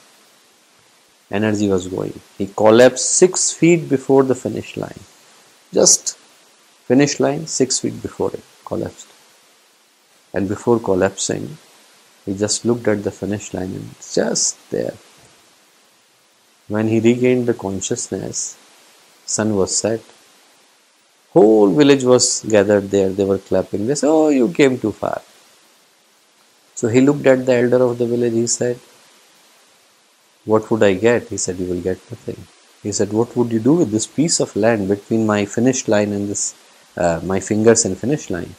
Energy was going. He collapsed 6 feet before the finish line. Just finish line, 6 feet before it collapsed. And before collapsing, he just looked at the finish line and just there. When he regained the consciousness, sun was set. Whole village was gathered there. They were clapping. They said, oh, you came too far. So he looked at the elder of the village. He said, what would I get? He said, you will get nothing. He said, what would you do with this piece of land between my finish line and this, my fingers and finish line?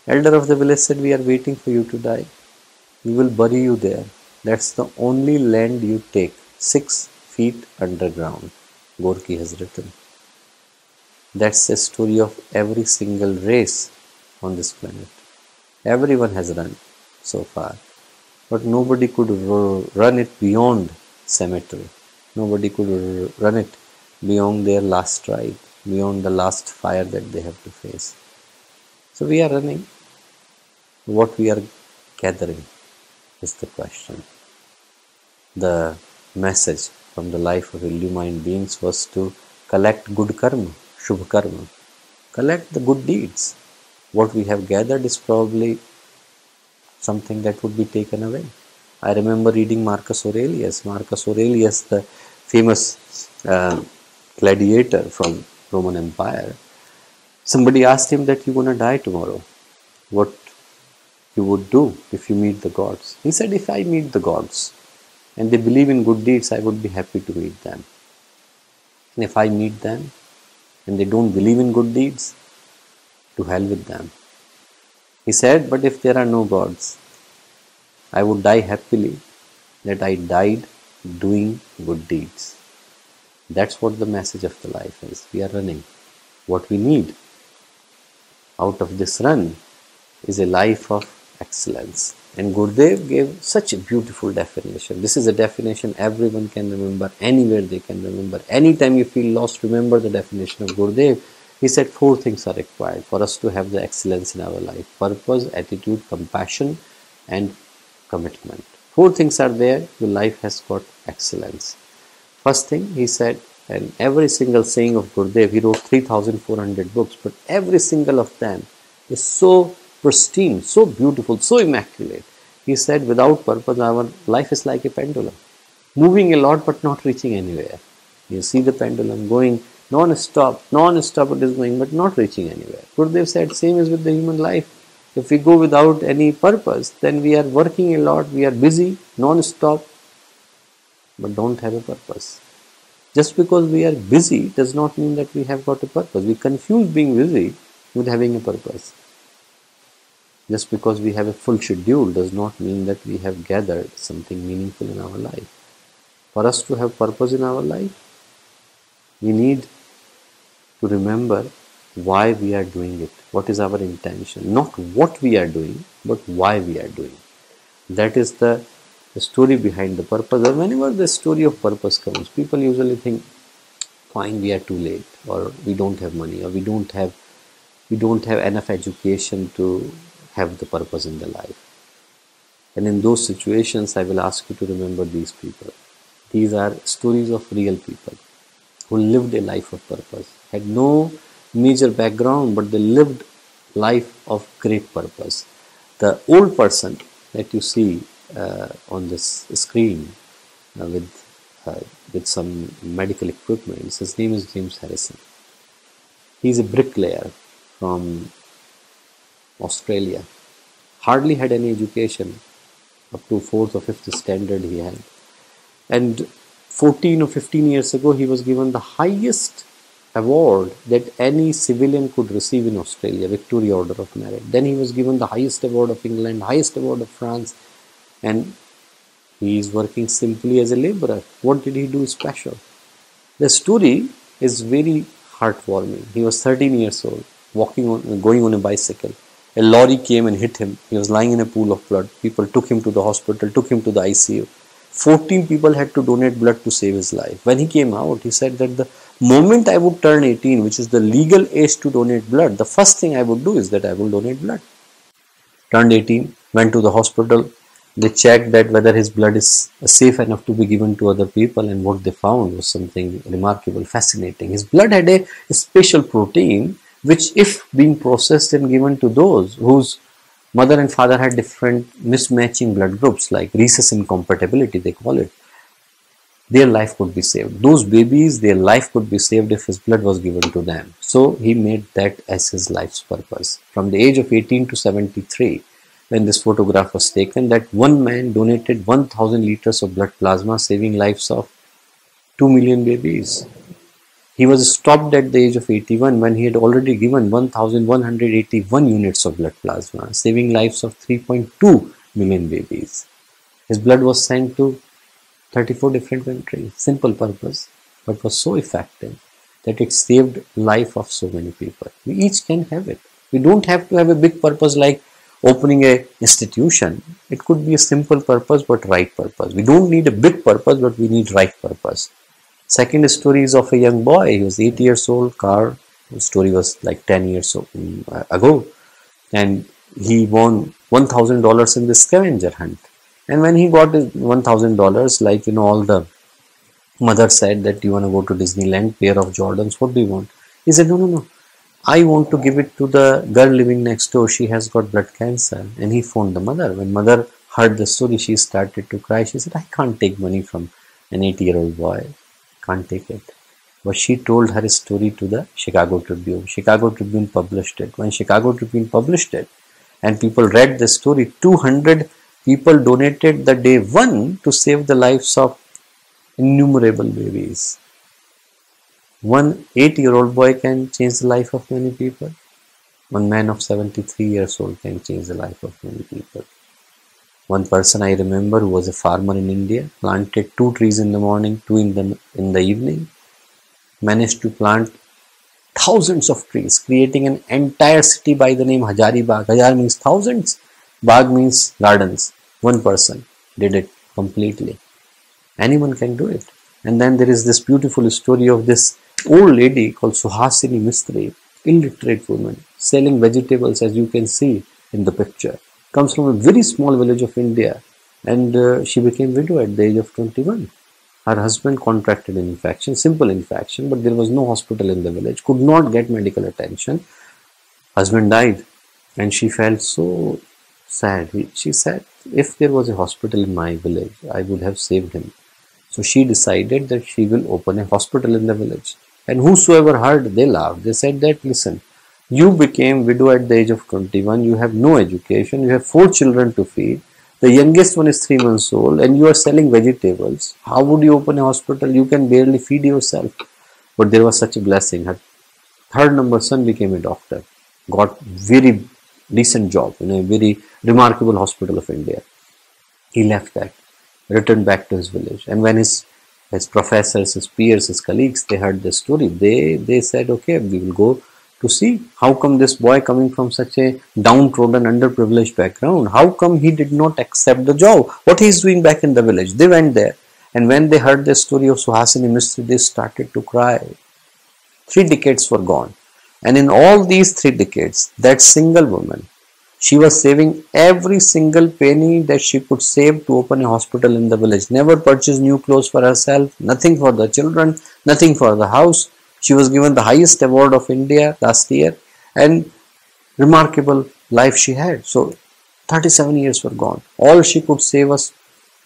Elder of the village said, we are waiting for you to die. We will bury you there. That's the only land you take. 6 feet underground. Gorky has written. That's the story of every single race on this planet. Everyone has run so far. But nobody could run it beyond cemetery. Nobody could run it beyond their last ride, beyond the last fire that they have to face. So we are running. What we are gathering is the question. The message from the life of illumined beings was to collect good karma, shubh karma. Collect the good deeds. What we have gathered is probably something that would be taken away. I remember reading Marcus Aurelius. Marcus Aurelius, the famous gladiator from Roman Empire. Somebody asked him that you're going to die tomorrow. What you would do if you meet the gods? He said, if I meet the gods and they believe in good deeds, I would be happy to meet them. And if I meet them and they don't believe in good deeds, to hell with them. He said, but if there are no gods, I would die happily that I died doing good deeds. That's what the message of the life is. We are running. What we need out of this run is a life of excellence. And Gurudev gave such a beautiful definition. This is a definition everyone can remember, anywhere they can remember. Anytime you feel lost, remember the definition of Gurudev. He said 4 things are required for us to have the excellence in our life: purpose, attitude, compassion, and commitment. 4 things are there, your life has got excellence. First thing he said, and every single saying of Gurudev, he wrote 3,400 books, but every single of them is so pristine, so beautiful, so immaculate. He said, without purpose, our life is like a pendulum, moving a lot but not reaching anywhere. You see the pendulum going non-stop it is going but not reaching anywhere. Gurudev said, same is with the human life. If we go without any purpose, then we are working a lot, we are busy, non-stop, but don't have a purpose. Just because we are busy does not mean that we have got a purpose. We confuse being busy with having a purpose. Just because we have a full schedule does not mean that we have gathered something meaningful in our life. For us to have purpose in our life, we need to remember why we are doing it. What is our intention? Not what we are doing, but why we are doing. That is the story behind the purpose. And whenever the story of purpose comes, people usually think, fine, we are too late, or we don't have money, or we don't have enough education to have the purpose in the life. And in those situations, I will ask you to remember these people. These are stories of real people who lived a life of purpose, had no major background, but they lived life of great purpose. The old person that you see on this screen with some medical equipment, his name is James Harrison. He is a bricklayer from Australia. Hardly had any education, up to 4th or 5th standard he had. And 14 or 15 years ago, he was given the highest award that any civilian could receive in Australia, Victoria Order of Merit. Then he was given the highest award of England, highest award of France, and he is working simply as a laborer. What did he do special? The story is very heartwarming. He was 13 years old, going on a bicycle. A lorry came and hit him. He was lying in a pool of blood. People took him to the hospital, took him to the ICU. 14 people had to donate blood to save his life. When he came out, he said that the moment I would turn 18, which is the legal age to donate blood, the first thing I would do is that I will donate blood. Turned 18, went to the hospital. They checked that whether his blood is safe enough to be given to other people, and what they found was something remarkable, fascinating. His blood had a special protein which, if being processed and given to those whose mother and father had different mismatching blood groups, like rhesus incompatibility they call it, their life could be saved. Those babies, their life could be saved if his blood was given to them. So he made that as his life's purpose. From the age of 18 to 73, when this photograph was taken, that one man donated 1000 liters of blood plasma, saving lives of 2 million babies. He was stopped at the age of 81 when he had already given 1181 units of blood plasma, saving lives of 3.2 million babies. His blood was sent to 34 different countries. Simple purpose, but was so effective that it saved life of so many people. We each can have it. We don't have to have a big purpose like opening a institution. It could be a simple purpose but right purpose. We don't need a big purpose, but we need right purpose. Second story is of a young boy. He was 8 years old. Car. The story was like 10 years ago, and he won $1,000 in the scavenger hunt. And when he got his $1,000, like all the mother said that you want to go to Disneyland, pair of Jordans. What do you want? He said, no. I want to give it to the girl living next door. She has got blood cancer. And he phoned the mother. When mother heard the story, she started to cry. She said, I can't take money from an 8-year-old boy. Can't take it. But she told her story to the Chicago Tribune. Chicago Tribune published it. When Chicago Tribune published it and people read the story, 200 people donated the day one to save the lives of innumerable babies. One 8-year-old boy can change the life of many people. One man of 73 years old can change the life of many people. One person I remember who was a farmer in India, planted 2 trees in the morning, 2 in the evening, managed to plant thousands of trees, creating an entire city by the name Hazaribagh. Hazar means thousands. Bagh means gardens. One person did it completely. Anyone can do it. And then there is this beautiful story of this old lady called Suhasi Mistri, illiterate woman, selling vegetables, as you can see in the picture. Comes from a very small village of India, and she became widow at the age of 21. Her husband contracted an infection, simple infection, but there was no hospital in the village, could not get medical attention. Husband died, and she felt so sad. She said, if there was a hospital in my village, I would have saved him. So she decided that she will open a hospital in the village. And whosoever heard, they laughed. They said that, listen, you became widow at the age of 21, you have no education, you have 4 children to feed, the youngest one is 3 months old, and you are selling vegetables. How would you open a hospital? You can barely feed yourself. But there was such a blessing. Her third number son became a doctor, got very decent job in a very remarkable hospital of India. He left that, returned back to his village, and when his professors, his peers, his colleagues, they heard the story, they said, okay, we will go to see how come this boy coming from such a downtrodden, underprivileged background, how come he did not accept the job, what he is doing back in the village. They went there, and when they heard the story of Suhasini Mistry, they started to cry. 3 decades were gone, and in all these 3 decades, that single woman, she was saving every single penny that she could save to open a hospital in the village. Never purchased new clothes for herself, nothing for the children, nothing for the house. She was given the highest award of India last year, and remarkable life she had. So 37 years were gone. All she could save was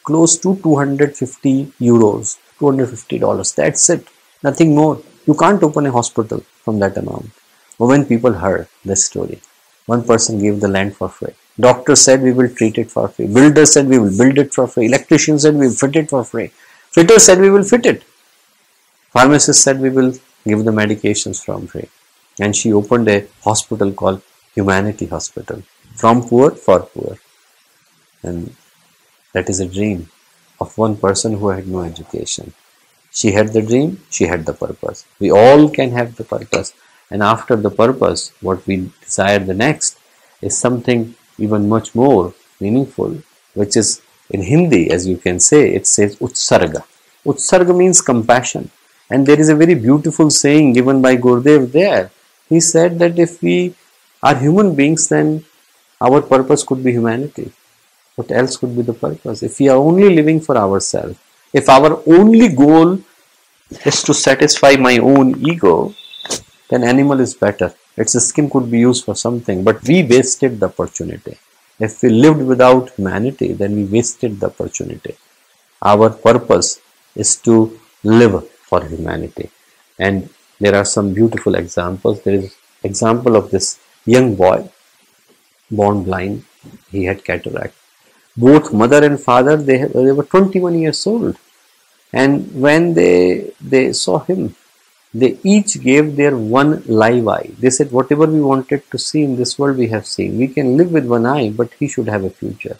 close to 250 euros, $250. That's it. Nothing more. You can't open a hospital from that amount. But when people heard this story, one person gave the land for free. Doctor said we will treat it for free. Builder said we will build it for free. Electrician said we will fit it for free. Fitter said we will fit it. Pharmacist said we will give the medications from free. And she opened a hospital called Humanity Hospital. From poor for poor. And that is a dream of one person who had no education. She had the dream, she had the purpose. We all can have the purpose. And after the purpose, what we desire the next is something even much more meaningful, which is in Hindi, as you can say, it says Utsarga. Utsarga means compassion. And there is a very beautiful saying given by Gurudev there. He said that if we are human beings, then our purpose could be humanity. What else could be the purpose? If we are only living for ourselves, if our only goal is to satisfy my own ego, then animal is better. Its skin could be used for something, but we wasted the opportunity. If we lived without humanity, then we wasted the opportunity. Our purpose is to live for humanity. And there are some beautiful examples. There is example of this young boy, born blind. He had cataract. Both mother and father, they were 21 years old. And when they saw him, they each gave their one live eye. They said, whatever we wanted to see in this world, we have seen. We can live with one eye, but he should have a future.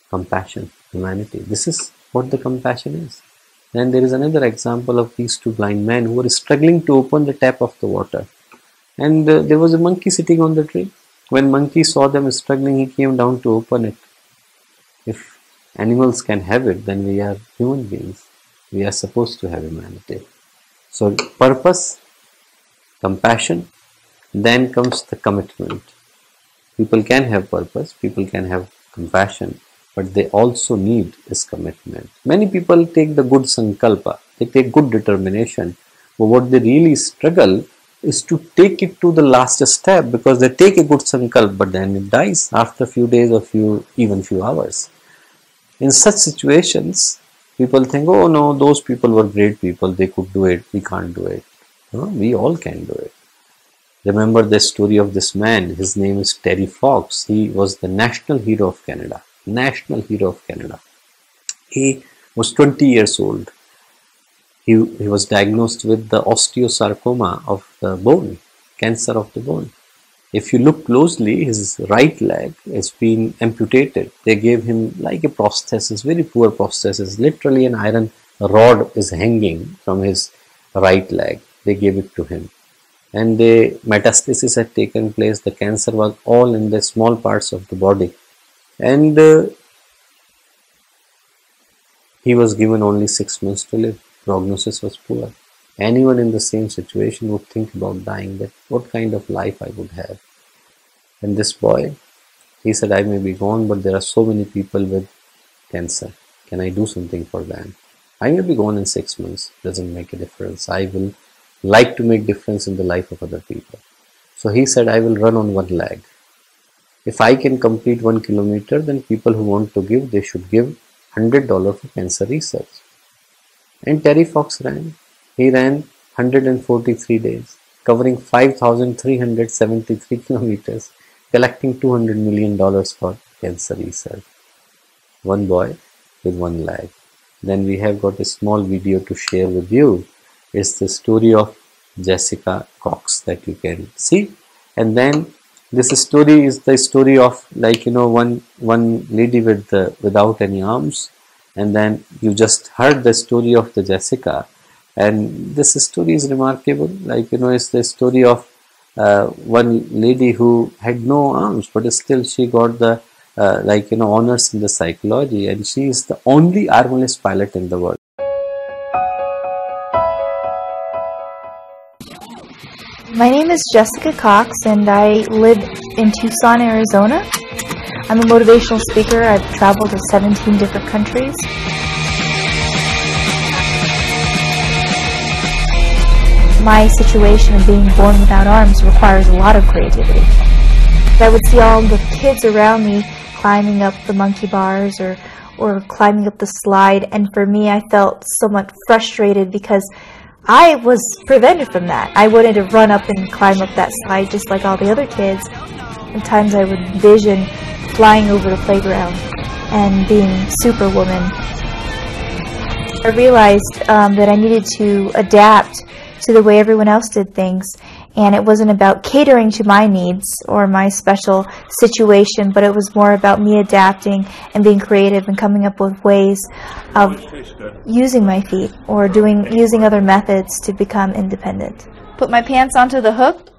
Compassion, humanity. This is what the compassion is. Then there is another example of these 2 blind men who were struggling to open the tap of the water. And there was a monkey sitting on the tree. When monkey saw them struggling, he came down to open it. If animals can have it, then we are human beings. We are supposed to have humanity. So purpose, compassion, then comes the commitment. People can have purpose, people can have compassion, but they also need is commitment. Many people take the good sankalpa, they take good determination, but what they really struggle is to take it to the last step, because they take a good sankalp, but then it dies after a few days or even few hours. In such situations, people think, oh no, those people were great people, they could do it, we can't do it. No, we all can do it. Remember the story of this man, his name is Terry Fox. He was the national hero of Canada. National hero of Canada. He was 20 years old. He was diagnosed with the osteosarcoma of the bone, cancer of the bone. If you look closely, his right leg has been amputated. They gave him like a prosthesis, very poor prosthesis. Literally an iron rod is hanging from his right leg. They gave it to him. And the metastasis had taken place. The cancer was all in the small parts of the body. And he was given only 6 months to live. Prognosis was poor. Anyone in the same situation would think about dying, that what kind of life I would have. And this boy, he said, I may be gone, but there are so many people with cancer. Can I do something for them? I may be gone in 6 months. Doesn't make a difference. I will like to make difference in the life of other people. So he said, I will run on one leg. If I can complete 1 kilometer, then people who want to give, they should give $100 for cancer research. And Terry Fox ran. He ran 143 days, covering 5,373 kilometers, collecting $200 million for cancer research. One boy with one leg. Then we have got a small video to share with you. It's the story of Jessica Cox that you can see. And then this story is the story of, like, one lady with without any arms. And then you just heard the story of the Jessica. And this story is remarkable. Like, it's the story of one lady who had no arms, but still she got the honors in the psychology, and she is the only armless pilot in the world. My name is Jessica Cox, and I live in Tucson, Arizona. I'm a motivational speaker. I've traveled to 17 different countries. My situation of being born without arms requires a lot of creativity. I would see all the kids around me climbing up the monkey bars or climbing up the slide, and for me I felt somewhat frustrated because I was prevented from that. I wanted to run up and climb up that slide just like all the other kids. At times I would envision flying over the playground and being Superwoman. I realized that I needed to adapt to the way everyone else did things, and it wasn't about catering to my needs or my special situation, but it was more about me adapting and being creative and coming up with ways of using my feet or using other methods to become independent. Put my pants onto the hook,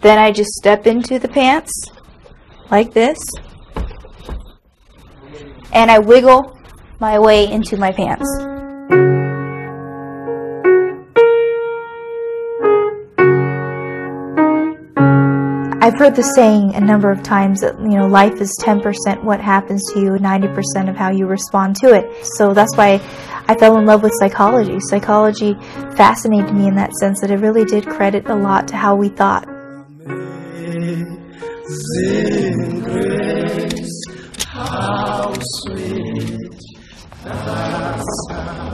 then I just step into the pants like this, and I wiggle my way into my pants. I've heard the saying a number of times that, life is 10% what happens to you, 90% of how you respond to it. So that's why I fell in love with psychology. Psychology fascinated me in that sense that it really did credit a lot to how we thought.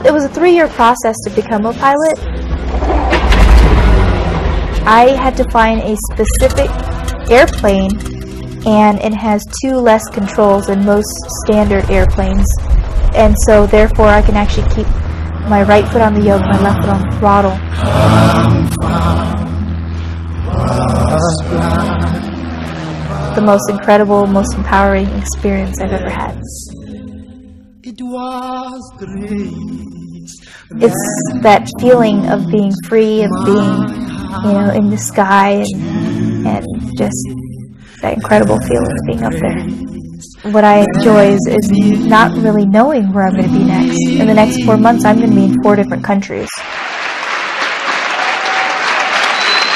It was a 3-year process to become a pilot. I had to find a specific airplane, and it has 2 less controls than most standard airplanes, and so therefore I can actually keep my right foot on the yoke, my left foot on the throttle. The most incredible, most empowering experience I've ever had. It's that feeling of being free, of being in the sky, and just that incredible feeling of being up there. What I enjoy is not really knowing where I'm going to be next. In the next 4 months, I'm going to be in 4 different countries.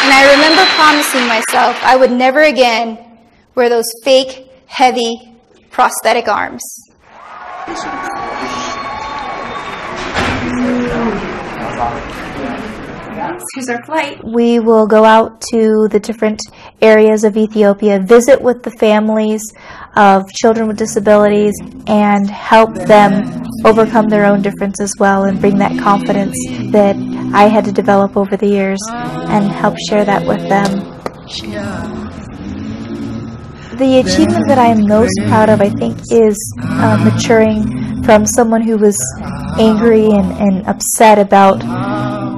And I remember promising myself I would never again wear those fake, heavy, prosthetic arms. Here's our flight. We will go out to the different areas of Ethiopia, visit with the families of children with disabilities, and help them overcome their own difference as well, and bring that confidence that I had to develop over the years and help share that with them. The achievement that I am most proud of, I think, is maturing from someone who was angry and upset about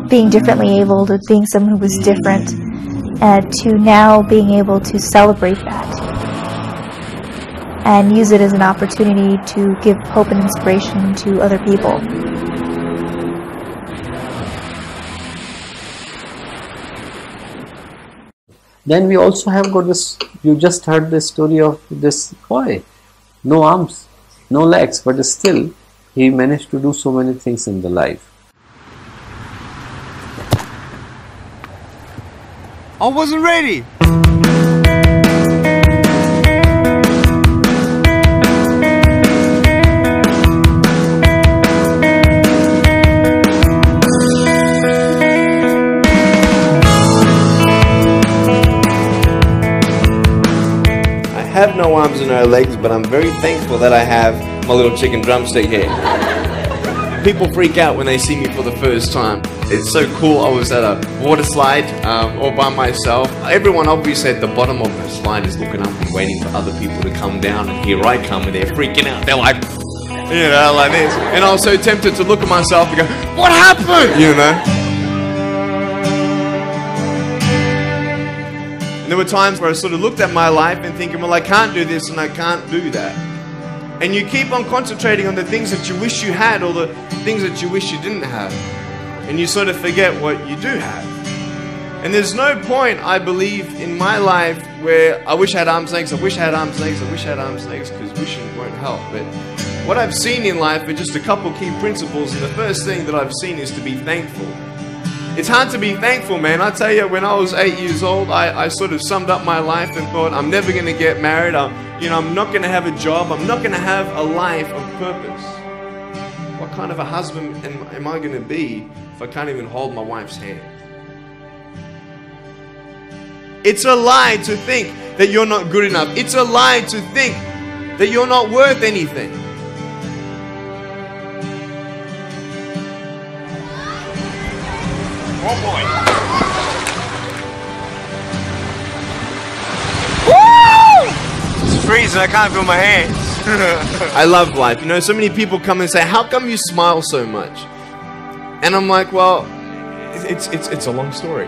being differently able to being someone who was different, to now being able to celebrate that and use it as an opportunity to give hope and inspiration to other people. Then we also have got this, you just heard the story of this boy no arms, no legs, but still he managed to do so many things in the life. I wasn't ready. I have no arms and no legs, but I'm very thankful that I have my little chicken drumstick here. People freak out when they see me for the first time. It's so cool. I was at a water slide all by myself. Everyone obviously at the bottom of the slide is looking up and waiting for other people to come down, and here I come and they're freaking out. They're like, you know, like this. And I was so tempted to look at myself and go, what happened? You know? And there were times where I sort of looked at my life and thinking, well, I can't do this and I can't do that. And you keep on concentrating on the things that you wish you had or the things that you wish you didn't have. And you sort of forget what you do have. And there's no point, I believe, in my life where I wish I had arms and legs, I wish I had arms and legs, I wish I had arms and legs, because wishing won't help. But what I've seen in life are just a couple key principles, and the first thing that I've seen is to be thankful. It's hard to be thankful, man. I tell you, when I was 8 years old, I sort of summed up my life and thought, I'm never going to get married. I'm not going to have a job. I'm not going to have a life of purpose. What kind of a husband am I going to be if I can't even hold my wife's hand? It's a lie to think that you're not good enough. It's a lie to think that you're not worth anything. Oh boy. Woo! It's freezing, I can't feel my hands. I love life. You know, so many people come and say, how come you smile so much? And I'm like, well, it's a long story.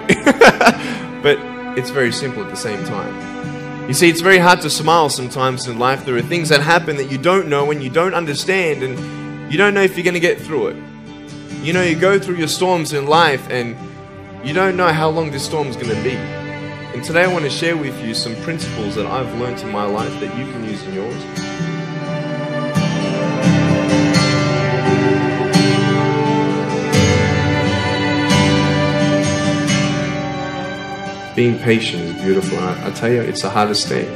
But it's very simple at the same time. You see, it's very hard to smile sometimes in life. There are things that happen that you don't know and you don't understand, and you don't know if you're going to get through it. You know, you go through your storms in life and you don't know how long this storm is going to be. And today I want to share with you some principles that I've learned in my life that you can use in yours. Being patient is beautiful. I tell you, it's the hardest thing.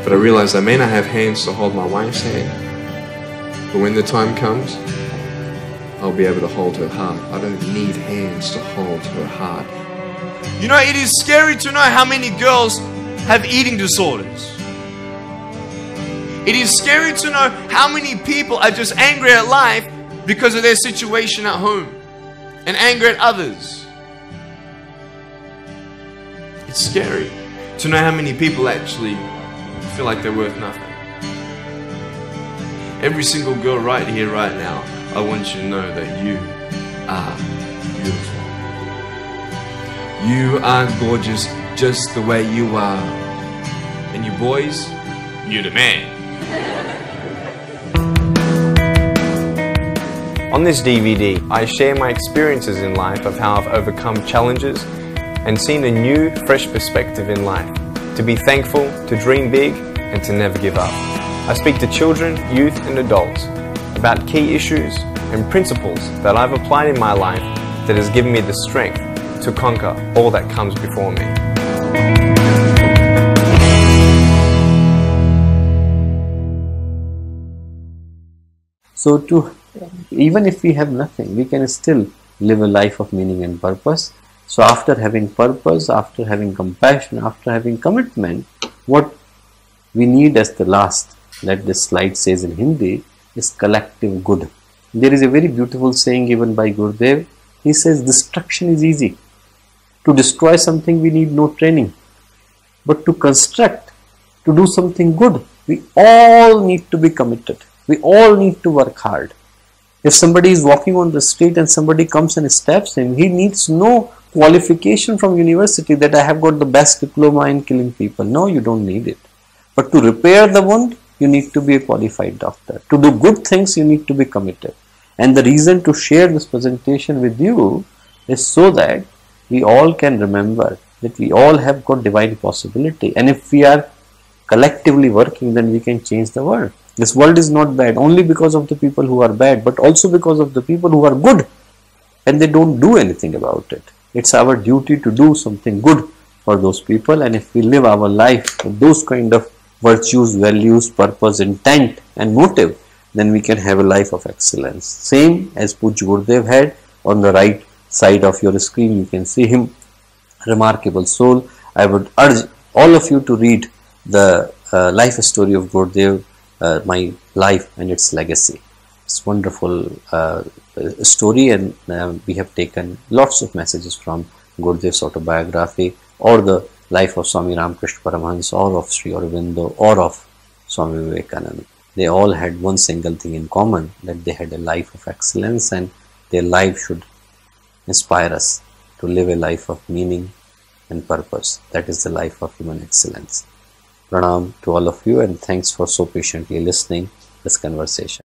But I realize I may not have hands to hold my wife's hand, but when the time comes, I'll be able to hold her heart. I don't need hands to hold her heart. You know, it is scary to know how many girls have eating disorders. It is scary to know how many people are just angry at life because of their situation at home and angry at others. It's scary to know how many people actually feel like they're worth nothing. Every single girl right here, right now, I want you to know that you are beautiful. You are gorgeous just the way you are. And you boys, you're the man. On this DVD, I share my experiences in life of how I've overcome challenges and seen a new, fresh perspective in life. To be thankful, to dream big, and to never give up. I speak to children, youth, and adults about key issues and principles that I've applied in my life that has given me the strength to conquer all that comes before me. So even if we have nothing, we can still live a life of meaning and purpose. So after having purpose, after having compassion, after having commitment, what we need as the last, that this slide says in Hindi, is collective good. There is a very beautiful saying given by Gurudev. He says, destruction is easy. To destroy something, we need no training. But to construct, to do something good, we all need to be committed. We all need to work hard. If somebody is walking on the street and somebody comes and stabs him, he needs no qualification from university that I have got the best diploma in killing people. No, you don't need it. But to repair the wound, you need to be a qualified doctor. To do good things, you need to be committed. And the reason to share this presentation with you is so that we all can remember that we all have got divine possibility. And if we are collectively working, then we can change the world. This world is not bad only because of the people who are bad, but also because of the people who are good and they don't do anything about it. It's our duty to do something good for those people, and if we live our life with those kind of virtues, values, purpose, intent and motive, then we can have a life of excellence. Same as Pujya Gurudev had. On the right side of your screen you can see him, remarkable soul. I would urge all of you to read the life story of Gurudev, My Life and Its Legacy. It's wonderful story, and we have taken lots of messages from Gurudev's autobiography, or the life of Swami Ramakrishna Paramahansa, or of Sri Aurobindo, or of Swami Vivekananda. They all had one single thing in common, that they had a life of excellence, and their life should inspire us to live a life of meaning and purpose. That is the life of human excellence. Pranam to all of you, and thanks for so patiently listening this conversation.